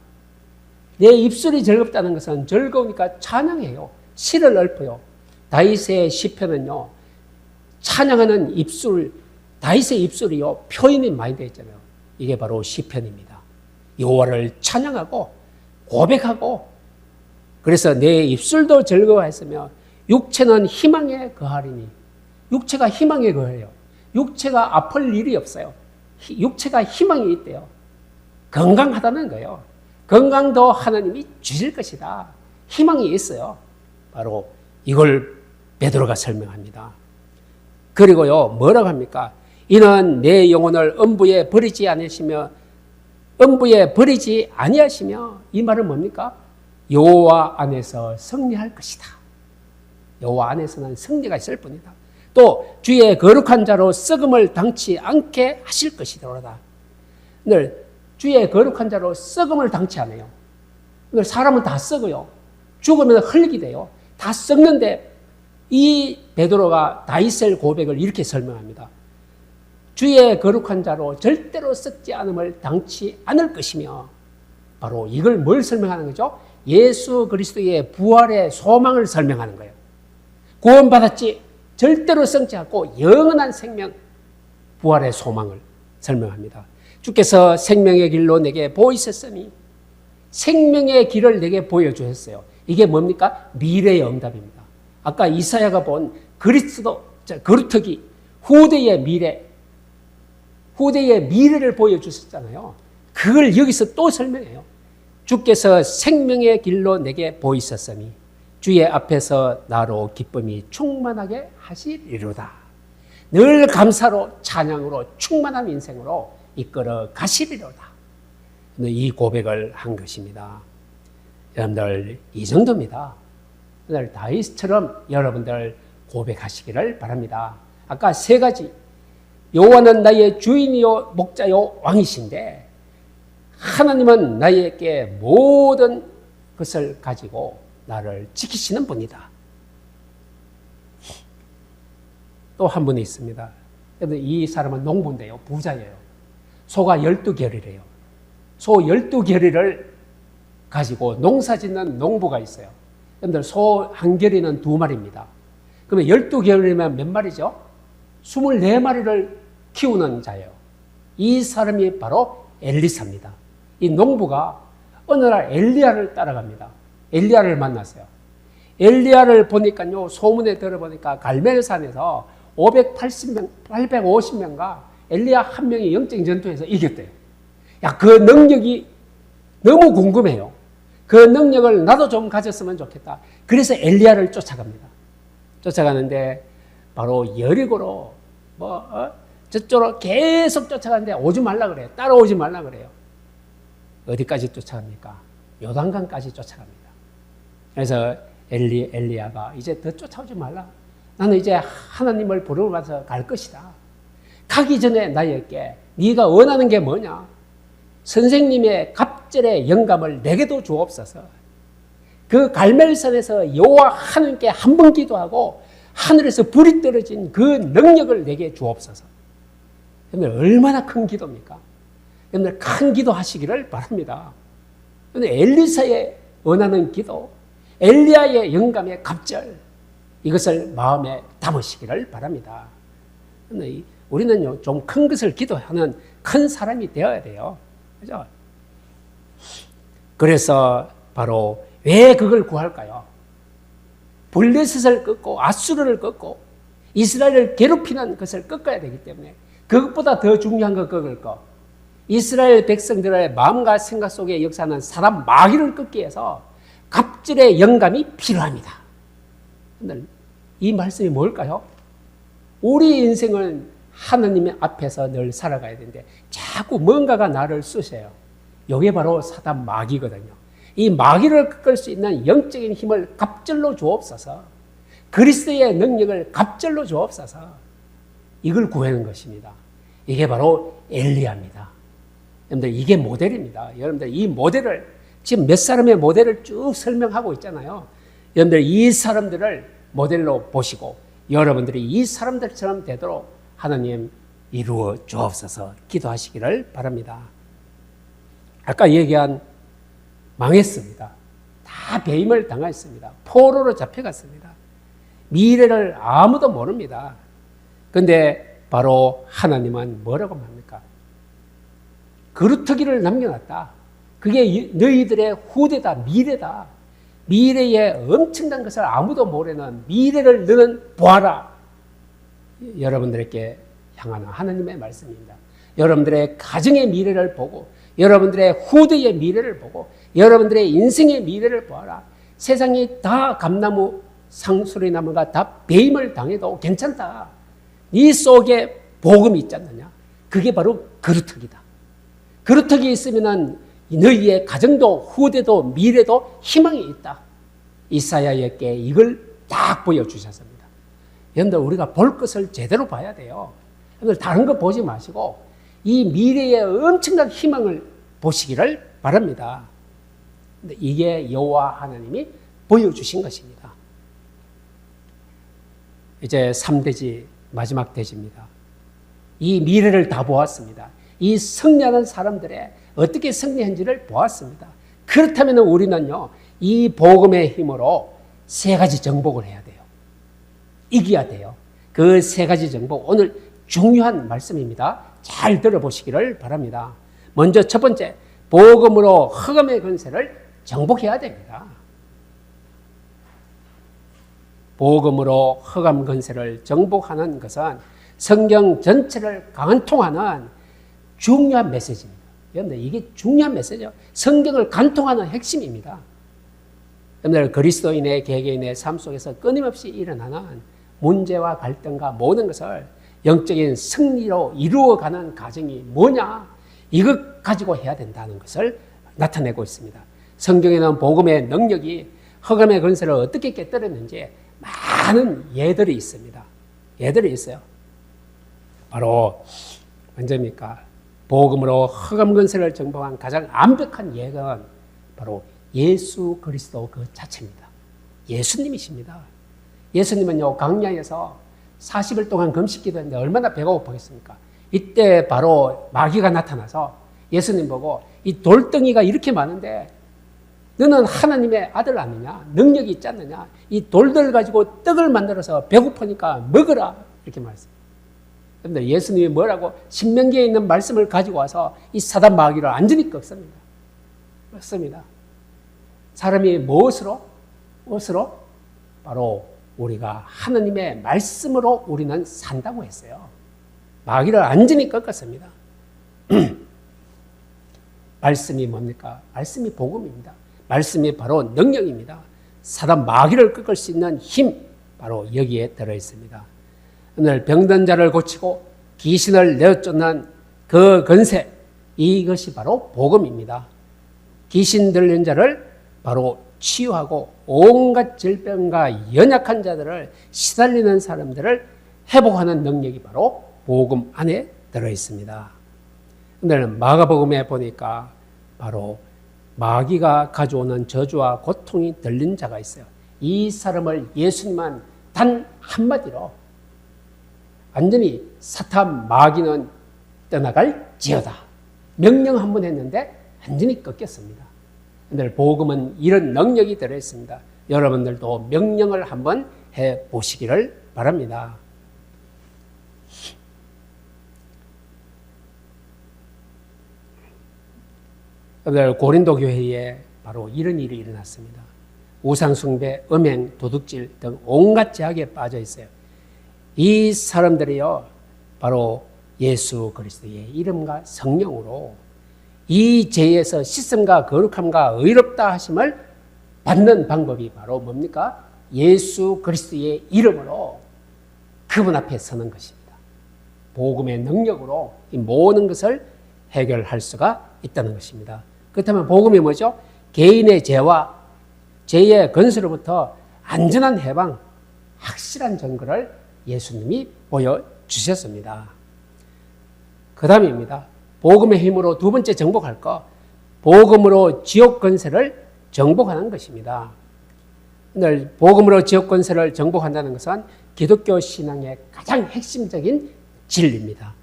내 입술이 즐겁다는 것은 즐거우니까 찬양해요. 시를 읊어요. 다윗의 시편은요, 찬양하는 입술, 다윗의 입술이요, 표현이 많이 되어 있잖아요. 이게 바로 시편입니다. 여호와를 찬양하고 고백하고, 그래서 내 입술도 즐거워했으며 육체는 희망에 거하리니. 육체가 희망에 거해요. 육체가 아플 일이 없어요. 육체가 희망이 있대요. 건강하다는 거예요. 건강도 하나님이 주실 것이다. 희망이 있어요. 바로 이걸 베드로가 설명합니다. 그리고요, 뭐라고 합니까? 이는 내 영혼을 음부에 버리지 아니하시며, 음부에 버리지 아니하시며, 이 말은 뭡니까? 여호와 안에서 승리할 것이다. 여호와 안에서는 승리가 있을 뿐이다. 또 주의 거룩한 자로 썩음을 당치 않게 하실 것이로다. 늘 주의 거룩한 자로 썩음을 당치 않아요. 늘 사람은 다 썩어요. 죽으면 흙이 돼요. 다 썩는데 이 베드로가 다윗의 고백을 이렇게 설명합니다. 주의 거룩한 자로 절대로 썩지 않음을 당치 않을 것이며, 바로 이걸 뭘 설명하는 거죠? 예수 그리스도의 부활의 소망을 설명하는 거예요. 구원받았지, 절대로 썩지 않고 영원한 생명, 부활의 소망을 설명합니다. 주께서 생명의 길로 내게 보이셨으니, 생명의 길을 내게 보여주셨어요. 이게 뭡니까? 미래의 응답입니다. 아까 이사야가 본 그리스도, 거루터기, 후대의 미래를 보여주셨잖아요. 그걸 여기서 또 설명해요. 주께서 생명의 길로 내게 보이셨으니 주의 앞에서 나로 기쁨이 충만하게 하시리로다. 늘 감사로 찬양으로 충만한 인생으로 이끌어 가시리로다. 이 고백을 한 것입니다. 여러분들, 이 정도입니다. 오늘 다윗처럼 여러분들 고백하시기를 바랍니다. 아까 세 가지, 여호와는 나의 주인이요 목자요 왕이신데 하나님은 나에게 모든 것을 가지고 나를 지키시는 분이다. 또 한 분이 있습니다. 이 사람은 농부인데요, 부자예요. 소가 12결이래요. 소 12결이를 가지고 농사 짓는 농부가 있어요. 여러분들, 소 한 결이는 2마리입니다. 그러면 12결이면 몇 마리죠? 24마리를 키우는 자예요. 이 사람이 바로 엘리사입니다. 이 농부가 어느 날 엘리야를 따라갑니다. 엘리야를 만났어요. 엘리야를 보니까요, 소문에 들어보니까 갈멜산에서 580명, 850명과 엘리야 한 명이 영적 전투에서 이겼대요. 야, 그 능력이 너무 궁금해요. 그 능력을 나도 좀 가졌으면 좋겠다. 그래서 엘리야를 쫓아갑니다. 쫓아가는데 바로 여리고로 저쪽으로 계속 쫓아가는데 오지 말라 그래요. 따라오지 말라 그래요. 어디까지 쫓아갑니까? 요단강까지 쫓아갑니다. 그래서 엘리야가 이제 더 쫓아오지 말라. 나는 이제 하나님을 부르면서 갈 것이다. 가기 전에 나에게 네가 원하는 게 뭐냐? 선생님의 갑절의 영감을 내게도 주옵소서. 그 갈멜산에서 여호와 하나님께 한 번 기도하고 하늘에서 불이 떨어진 그 능력을 내게 주옵소서. 여러분들 얼마나 큰 기도입니까? 여러분들 큰 기도 하시기를 바랍니다. 엘리사의 원하는 기도, 엘리야의 영감의 갑절, 이것을 마음에 담으시기를 바랍니다. 우리는요, 좀 큰 것을 기도하는 큰 사람이 되어야 돼요. 그죠? 그래서 바로 왜 그걸 구할까요? 블레셋을 끊고 아수르를 끊고 이스라엘을 괴롭히는 것을 꺾어야 되기 때문에 그것보다 더 중요한 거 꺾을 거. 이스라엘 백성들의 마음과 생각 속에 역사하는 사람 마귀를 끊기 위해서 갑절의 영감이 필요합니다. 이 말씀이 뭘까요? 우리 인생은 하나님 앞에서 늘 살아가야 되는데 자꾸 뭔가가 나를 쑤셔요. 이게 바로 사단 마귀거든요. 이 마귀를 꺾을 수 있는 영적인 힘을 갑절로 주옵소서. 그리스도의 능력을 갑절로 주옵소서. 이걸 구하는 것입니다. 이게 바로 엘리야입니다. 여러분들 이게 모델입니다. 여러분들 이 모델을 지금 몇 사람의 모델을 쭉 설명하고 있잖아요. 여러분들 이 사람들을 모델로 보시고 여러분들이 이 사람들처럼 되도록 하나님 이루어 주옵소서 기도하시기를 바랍니다. 아까 얘기한 망했습니다. 다 배임을 당했습니다. 포로로 잡혀갔습니다. 미래를 아무도 모릅니다. 그런데 바로 하나님은 뭐라고 합니까? 그루터기를 남겨놨다. 그게 너희들의 후대다, 미래다. 미래에 엄청난 것을 아무도 모르는 미래를 너는 보아라. 여러분들에게 향하는 하나님의 말씀입니다. 여러분들의 가정의 미래를 보고 여러분들의 후대의 미래를 보고 여러분들의 인생의 미래를 보아라. 세상이 다 감나무, 상수리나무가 다 배임을 당해도 괜찮다. 이 속에 복음이 있지 않느냐. 그게 바로 그루터기다. 그루터기 있으면 너희의 가정도 후대도 미래도 희망이 있다. 이사야에게 이걸 딱 보여주셨습니다. 여러분들 우리가 볼 것을 제대로 봐야 돼요. 여러분들 다른 거 보지 마시고 이 미래의 엄청난 희망을 보시기를 바랍니다. 근데 이게 여호와 하나님이 보여주신 것입니다. 이제 3대지 마지막 대지입니다. 이 미래를 다 보았습니다. 이 승리하는 사람들의 어떻게 승리한지를 보았습니다. 그렇다면 우리는요, 이 복음의 힘으로 세 가지 정복을 해야 돼요. 이겨야 돼요. 그 세 가지 정복, 오늘 중요한 말씀입니다. 잘 들어보시기를 바랍니다. 먼저 첫 번째, 복음으로 흑암의 권세를 정복해야 됩니다. 복음으로 흑암 권세를 정복하는 것은 성경 전체를 관통하는 중요한 메시지입니다. 여러분들 이게 중요한 메시지죠. 성경을 관통하는 핵심입니다. 여러분들 그리스도인의 개개인의 삶 속에서 끊임없이 일어나는 문제와 갈등과 모든 것을 영적인 승리로 이루어가는 과정이 뭐냐? 이것 가지고 해야 된다는 것을 나타내고 있습니다. 성경에는 복음의 능력이 흑암의 권세를 어떻게 깨뜨렸는지 많은 예들이 있습니다. 예들이 있어요. 바로 언제입니까? 복음으로 흑암 권세를 정복한 가장 완벽한 예가 바로 예수 그리스도 그 자체입니다. 예수님이십니다. 예수님은요, 광야에서 40일 동안 금식기도 했는데 얼마나 배가 고팠겠습니까? 이때 바로 마귀가 나타나서 예수님 보고 이 돌덩이가 이렇게 많은데 너는 하나님의 아들 아니냐? 능력이 있지 않느냐? 이 돌들 가지고 떡을 만들어서 배고프니까 먹으라. 이렇게 말했습니다. 그런데 예수님이 뭐라고? 신명기에 있는 말씀을 가지고 와서 이 사단 마귀를 완전히 꺾습니다. 꺾습니다. 사람이 무엇으로? 바로 우리가 하나님의 말씀으로 우리는 산다고 했어요. 마귀를 완전히 꺾었습니다. 말씀이 뭡니까? 말씀이 복음입니다. 말씀이 바로 능력입니다. 사단 마귀를 꺾을 수 있는 힘, 바로 여기에 들어있습니다. 오늘 병든 자를 고치고 귀신을 내쫓는 그 권세, 이것이 바로 복음입니다. 귀신 들린 자를 바로 치유하고 온갖 질병과 연약한 자들을 시달리는 사람들을 회복하는 능력이 바로 복음 안에 들어있습니다. 오늘은 마가복음에 보니까 바로 마귀가 가져오는 저주와 고통이 들린 자가 있어요. 이 사람을 예수님만 단 한마디로 완전히 사탄 마귀는 떠나갈지어다. 명령 한번 했는데 완전히 꺾였습니다. 오늘 복음은 이런 능력이 들어있습니다. 여러분들도 명령을 한번 해보시기를 바랍니다. 오늘 고린도 교회에 바로 이런 일이 일어났습니다. 우상숭배, 음행, 도둑질 등 온갖 죄악에 빠져 있어요. 이 사람들이요, 바로 예수 그리스도의 이름과 성령으로 이 죄에서 씻음과 거룩함과 의롭다 하심을 받는 방법이 바로 뭡니까? 예수 그리스도의 이름으로 그분 앞에 서는 것입니다. 복음의 능력으로 이 모든 것을 해결할 수가 있다는 것입니다. 그렇다면 복음이 뭐죠? 개인의 죄와 죄의 건수로부터 안전한 해방, 확실한 증거를 예수님이 보여주셨습니다. 그 다음입니다. 복음의 힘으로 두 번째 정복할 것, 복음으로 지옥 권세를 정복하는 것입니다. 오늘 복음으로 지옥 권세를 정복한다는 것은 기독교 신앙의 가장 핵심적인 진리입니다.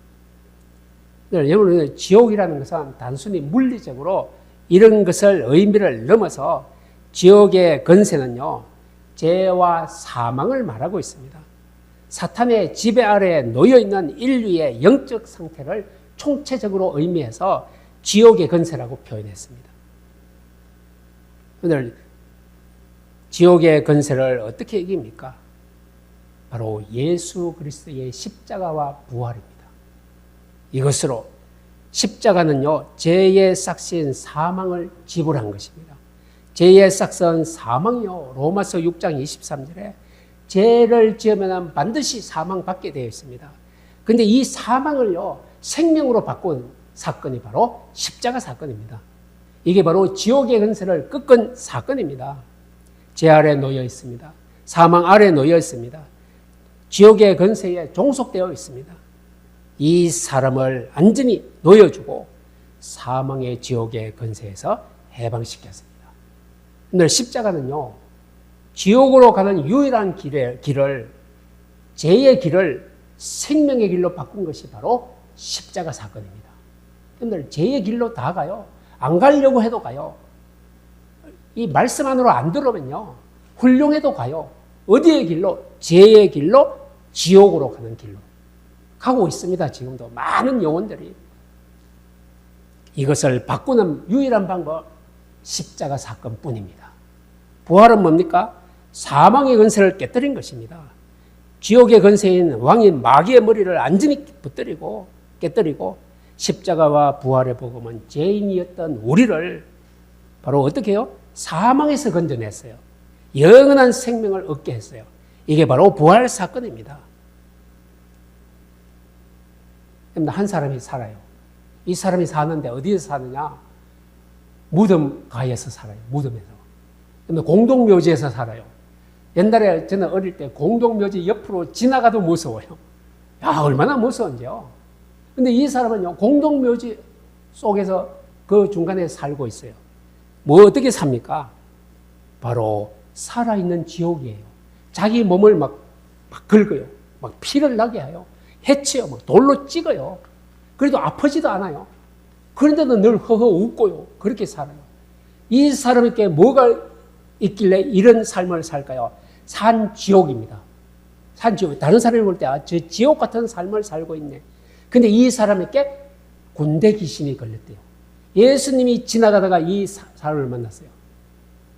여러분, 지옥이라는 것은 단순히 물리적으로 이런 것을 의미를 넘어서 지옥의 권세는요, 죄와 사망을 말하고 있습니다. 사탄의 지배 아래에 놓여있는 인류의 영적 상태를 총체적으로 의미해서 지옥의 권세라고 표현했습니다. 오늘 지옥의 권세를 어떻게 이깁니까? 바로 예수 그리스도의 십자가와 부활입니다. 이것으로 십자가는요, 죄의 싹신 사망을 지불한 것입니다. 죄의 싹은 사망이요. 로마서 6장 23절에 죄를 지으면 반드시 사망받게 되어 있습니다. 그런데 이 사망을요, 생명으로 바꾼 사건이 바로 십자가 사건입니다. 이게 바로 지옥의 권세를 꺾은 사건입니다. 죄 아래 놓여 있습니다. 사망 아래 놓여 있습니다. 지옥의 권세에 종속되어 있습니다. 이 사람을 완전히 놓여주고 사망의 지옥의 권세에서 해방시켰습니다. 오늘 십자가는요, 지옥으로 가는 유일한 길을, 죄의 길을 생명의 길로 바꾼 것이 바로 십자가 사건입니다. 오늘 죄의 길로 다 가요. 안 가려고 해도 가요. 이 말씀 안으로 안 들어오면요, 훌륭해도 가요. 어디의 길로? 죄의 길로, 지옥으로 가는 길로 가고 있습니다. 지금도 많은 영혼들이. 이것을 바꾸는 유일한 방법, 십자가 사건뿐입니다. 부활은 뭡니까? 사망의 권세를 깨뜨린 것입니다. 지옥의 권세인 왕인 마귀의 머리를 완전히 깨뜨리고 십자가와 부활의 복음은 죄인이었던 우리를 바로 어떻게 해요? 사망에서 건져냈어요. 영원한 생명을 얻게 했어요. 이게 바로 부활 사건입니다. 한 사람이 살아요. 이 사람이 사는데 어디에서 사느냐? 무덤가에서 살아요. 무덤에서. 근데 공동묘지에서 살아요. 옛날에 저는 어릴 때 공동묘지 옆으로 지나가도 무서워요. 야, 얼마나 무서운지요. 근데 이 사람은요, 공동묘지 속에서 그 중간에 살고 있어요. 뭐 어떻게 삽니까? 바로 살아있는 지옥이에요. 자기 몸을 막 긁어요. 막 피를 나게 해요. 해치요. 막 돌로 찍어요. 그래도 아프지도 않아요. 그런데도 늘 허허 웃고요. 그렇게 살아요. 이 사람에게 뭐가 있길래 이런 삶을 살까요? 산지옥입니다. 산지옥. 다른 사람이 볼 때, 저 지옥 같은 삶을 살고 있네. 근데 이 사람에게 군대 귀신이 걸렸대요. 예수님이 지나가다가 이 사람을 만났어요.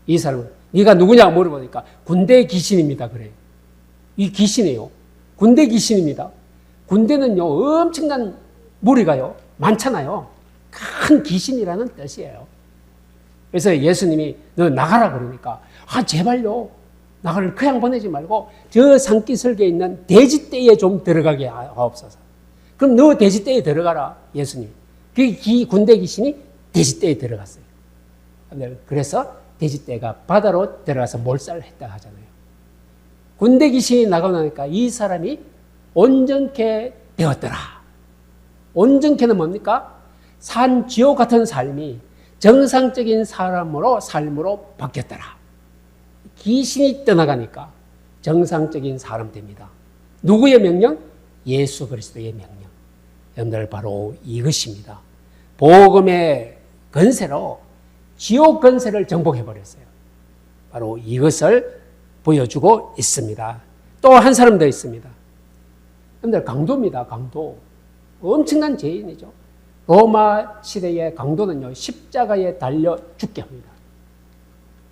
이 사람은, 네가 누구냐고 물어보니까 군대 귀신입니다. 그래요. 이 귀신이에요. 군대 귀신입니다. 군대는요, 엄청난 무리가요, 많잖아요. 큰 귀신이라는 뜻이에요. 그래서 예수님이 너 나가라 그러니까, 제발요, 나가를 그냥 보내지 말고 저 산기슭에 있는 돼지떼에 좀 들어가게 하옵소서. 그럼 너 돼지떼에 들어가라, 예수님. 그 군대 귀신이 돼지떼에 들어갔어요. 그래서 돼지떼가 바다로 들어가서 몰살을 했다 하잖아요. 군대 귀신이 나가고 나니까 이 사람이 온전케 되었더라. 온전케는 뭡니까? 산 지옥 같은 삶이 정상적인 삶으로 바뀌었더라. 귀신이 떠나가니까 정상적인 사람 됩니다. 누구의 명령? 예수 그리스도의 명령. 여러분들 바로 이것입니다. 복음의 건세로 지옥 건세를 정복해버렸어요. 바로 이것을 보여주고 있습니다. 또 한 사람 더 있습니다. 여러분들 강도입니다. 강도. 엄청난 죄인이죠. 로마 시대의 강도는요, 십자가에 달려 죽게 합니다.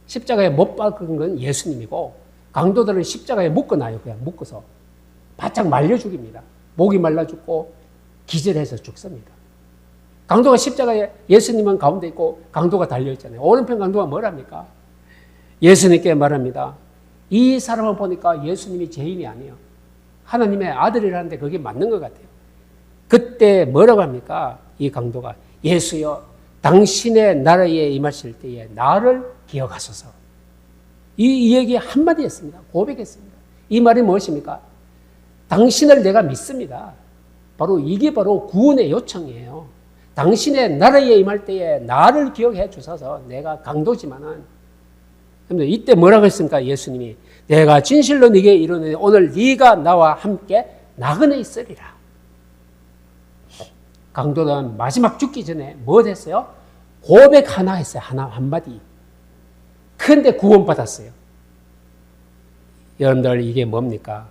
십자가에 못 박은 건 예수님이고, 강도들은 십자가에 묶어놔요. 그냥 묶어서. 바짝 말려 죽입니다. 목이 말라 죽고, 기절해서 죽습니다. 강도가 십자가에 예수님은 가운데 있고, 강도가 달려있잖아요. 오른편 강도가 뭐랍니까? 예수님께 말합니다. 이 사람을 보니까 예수님이 죄인이 아니에요. 하나님의 아들이라는데 그게 맞는 것 같아요. 그때 뭐라고 합니까? 이 강도가 예수여 당신의 나라에 임하실 때에 나를 기억하소서. 이 얘기 한마디 했습니다. 고백했습니다. 이 말이 무엇입니까? 당신을 내가 믿습니다. 바로 이게 바로 구원의 요청이에요. 당신의 나라에 임할 때에 나를 기억해 주셔서 내가 강도지만은 이때 뭐라고 했습니까? 예수님이 내가 진실로 네게 이르노니 오늘 네가 나와 함께 나그네 있으리라. 강도는 마지막 죽기 전에 뭐 했어요? 고백 하나 했어요. 하나 한마디. 그런데 구원받았어요. 여러분들 이게 뭡니까?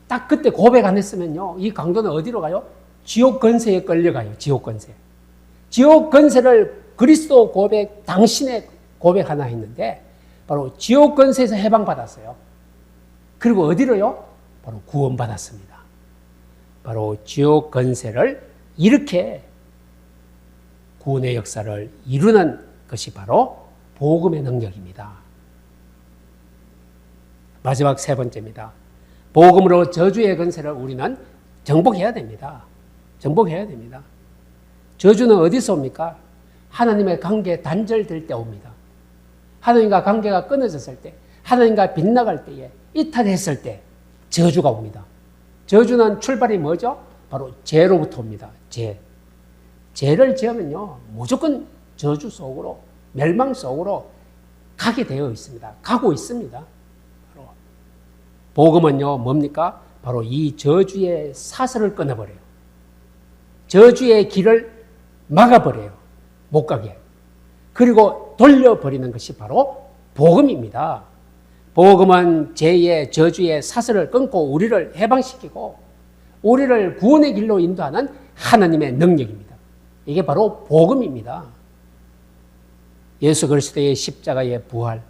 딱 그때 고백 안 했으면요. 이 강도는 어디로 가요? 지옥 건세에 끌려가요. 지옥 건세. 지옥 건세를 그리스도 고백, 당신의 고백 하나 했는데 바로 지옥 건세에서 해방받았어요. 그리고 어디로요? 바로 구원받았습니다. 바로 지옥 건세를 이렇게 구원의 역사를 이루는 것이 바로 복음의 능력입니다. 마지막 세 번째입니다. 복음으로 저주의 건세를 우리는 정복해야 됩니다. 정복해야 됩니다. 저주는 어디서 옵니까? 하나님의 관계 단절될 때 옵니다. 하나님과 관계가 끊어졌을 때, 하나님과 빗나갈 때에, 이탈했을 때 저주가 옵니다. 저주는 출발이 뭐죠? 바로 죄로부터 옵니다. 죄. 죄를 지으면요, 무조건 저주 속으로, 멸망 속으로 가게 되어 있습니다. 가고 있습니다. 바로 복음은요, 뭡니까? 바로 이 저주의 사슬을 끊어버려요. 저주의 길을 막아버려요. 못 가게. 그리고 돌려버리는 것이 바로 복음입니다. 복음은 죄의 저주의 사슬을 끊고 우리를 해방시키고 우리를 구원의 길로 인도하는 하나님의 능력입니다. 이게 바로 복음입니다. 예수 그리스도의 십자가의 부활,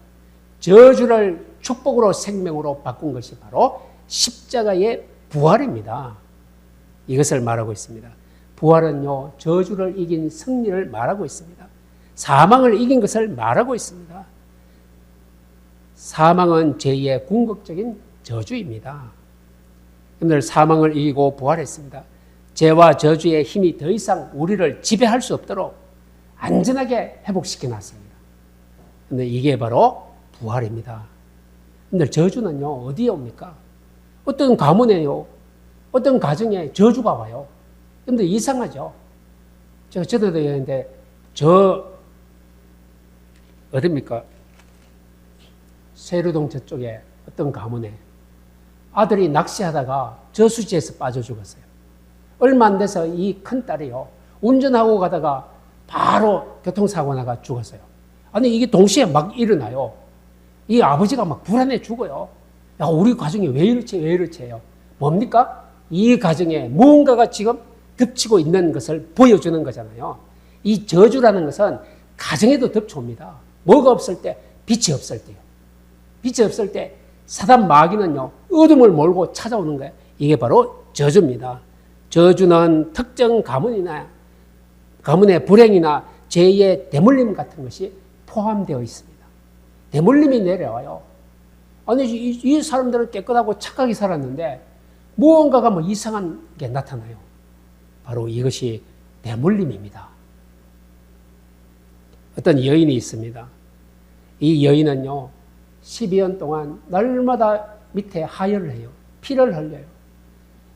저주를 축복으로 생명으로 바꾼 것이 바로 십자가의 부활입니다. 이것을 말하고 있습니다. 부활은요, 저주를 이긴 승리를 말하고 있습니다. 사망을 이긴 것을 말하고 있습니다. 사망은 죄의 궁극적인 저주입니다. 여러분들 사망을 이기고 부활했습니다. 죄와 저주의 힘이 더 이상 우리를 지배할 수 없도록 안전하게 회복시켜 놨습니다. 그런데 이게 바로 부활입니다. 여러분들 저주는요, 어디에 옵니까? 어떤 가문에요, 어떤 가정에 저주가 와요. 여러분들 이상하죠? 제가 저도 얘기했는데 어딥니까? 세류동 저쪽에 어떤 가문에 아들이 낚시하다가 저수지에서 빠져 죽었어요. 얼마 안 돼서 이 큰딸이요, 운전하고 가다가 바로 교통사고 나가 죽었어요. 아니, 이게 동시에 막 일어나요. 이 아버지가 막 불안해 죽어요. 야, 우리 가정이 왜 이렇지, 왜 이렇지 해요. 뭡니까? 이 가정에 무언가가 지금 덮치고 있는 것을 보여주는 거잖아요. 이 저주라는 것은 가정에도 덮쳐옵니다. 뭐가 없을 때? 빛이 없을 때요. 빛이 없을 때 사단 마귀는요, 어둠을 몰고 찾아오는 거예요. 이게 바로 저주입니다. 저주는 특정 가문이나 가문의 불행이나 죄의 대물림 같은 것이 포함되어 있습니다. 대물림이 내려와요. 아니, 이 사람들은 깨끗하고 착하게 살았는데 무언가가 뭐 이상한 게 나타나요. 바로 이것이 대물림입니다. 어떤 여인이 있습니다. 이 여인은요, 12년 동안 날마다 밑에 하혈을 해요. 피를 흘려요.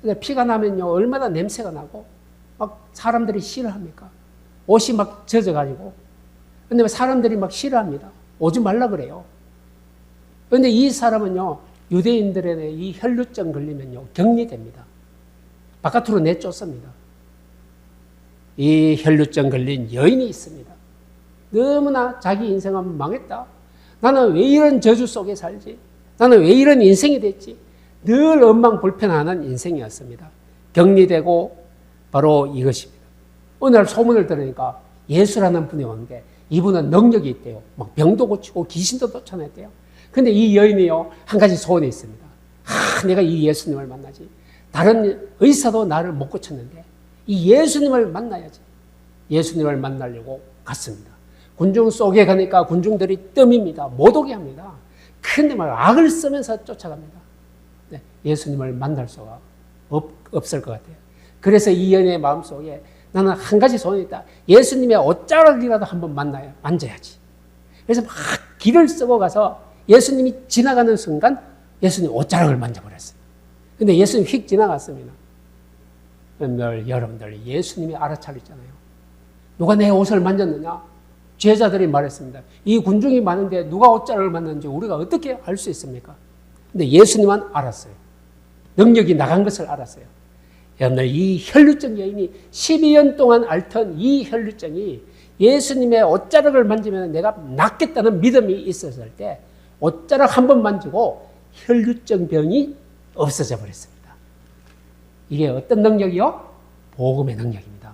근데 피가 나면요, 얼마나 냄새가 나고, 막 사람들이 싫어합니까? 옷이 막 젖어가지고. 근데 사람들이 막 싫어합니다. 오지 말라 그래요. 근데 이 사람은요, 유대인들의 이 혈루증 걸리면요, 격리됩니다. 바깥으로 내쫓습니다. 이 혈루증 걸린 여인이 있습니다. 너무나 자기 인생은 망했다. 나는 왜 이런 저주 속에 살지? 나는 왜 이런 인생이 됐지? 늘 원망불편하는 인생이었습니다. 격리되고 바로 이것입니다. 어느 날 소문을 들으니까 예수라는 분이 오는데 이분은 능력이 있대요. 막 병도 고치고 귀신도 쫓아냈대요. 근데 이 여인이요, 한 가지 소원이 있습니다. 내가 이 예수님을 만나지. 다른 의사도 나를 못 고쳤는데 이 예수님을 만나야지. 예수님을 만나려고 갔습니다. 군중 속에 가니까 군중들이 뜸입니다. 못 오게 합니다. 근데 막 악을 쓰면서 쫓아갑니다. 네, 예수님을 만날 수가 없을 것 같아요. 그래서 이 여인의 마음속에 나는 한 가지 소원이 있다. 예수님의 옷자락이라도 한번 만져야지. 그래서 막 길을 쓰고 가서 예수님이 지나가는 순간 예수님 옷자락을 만져버렸어요. 근데 예수님 휙 지나갔습니다. 여러분들 예수님이 알아차렸잖아요. 누가 내 옷을 만졌느냐? 제자들이 말했습니다. 이 군중이 많은데 누가 옷자락을 만졌는지 우리가 어떻게 알 수 있습니까? 근데 예수님은 알았어요. 능력이 나간 것을 알았어요. 여러분들 이 혈루증 여인이 12년 동안 앓던 이 혈루증이 예수님의 옷자락을 만지면 내가 낫겠다는 믿음이 있었을 때 옷자락 한 번 만지고 혈루증 병이 없어져 버렸습니다. 이게 어떤 능력이요? 복음의 능력입니다.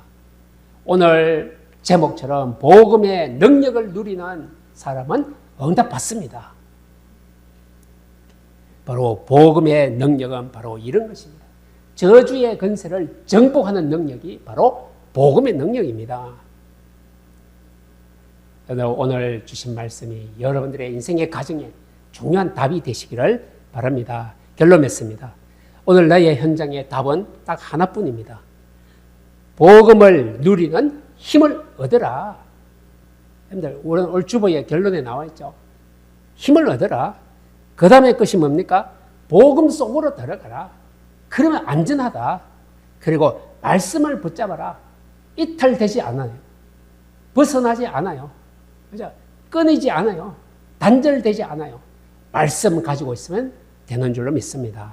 오늘 제목처럼 복음의 능력을 누리는 사람은 응답받습니다. 바로 복음의 능력은 바로 이런 것입니다. 저주의 권세를 정복하는 능력이 바로 복음의 능력입니다. 오늘 주신 말씀이 여러분들의 인생의 가정에 중요한 답이 되시기를 바랍니다. 결론 맺습니다. 오늘 나의 현장의 답은 딱 하나뿐입니다. 복음을 누리는 힘을 얻어라. 여러분들, 오늘 주보의 결론에 나와 있죠. 힘을 얻어라. 그 다음에 것이 뭡니까? 복음 속으로 들어가라. 그러면 안전하다. 그리고 말씀을 붙잡아라. 이탈되지 않아요. 벗어나지 않아요. 그죠? 끊이지 않아요. 단절되지 않아요. 말씀 가지고 있으면 되는 줄로 믿습니다.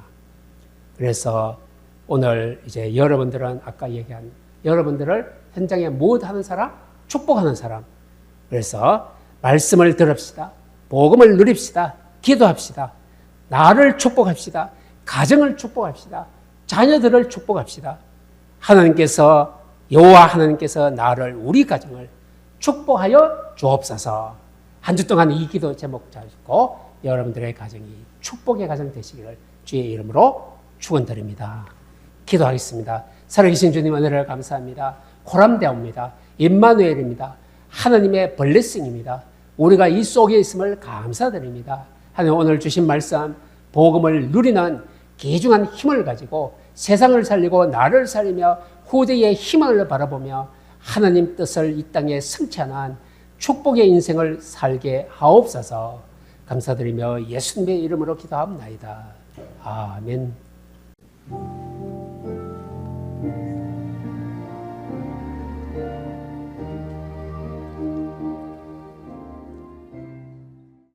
그래서 오늘 이제 여러분들은 아까 얘기한 여러분들을 현장에 무엇하는 사람? 축복하는 사람. 그래서 말씀을 들읍시다. 복음을 누립시다. 기도합시다. 나를 축복합시다. 가정을 축복합시다. 자녀들을 축복합시다. 하나님께서 여호와 하나님께서 나를 우리 가정을 축복하여 주옵소서. 한 주 동안 이 기도 제목 잡고 여러분들의 가정이 축복의 가정 되시기를 주의 이름으로 축원드립니다. 기도하겠습니다. 살아계신 주님 은혜를 감사합니다. 코람대옵니다. 임마누엘입니다. 하나님의 블레싱입니다. 우리가 이 속에 있음을 감사드립니다. 하나님 오늘 주신 말씀 복음을 누리는 귀중한 힘을 가지고 세상을 살리고 나를 살리며 후대의 희망을 바라보며 하나님 뜻을 이 땅에 성취하는 축복의 인생을 살게 하옵소서. 감사드리며 예수님의 이름으로 기도합니다. 아멘.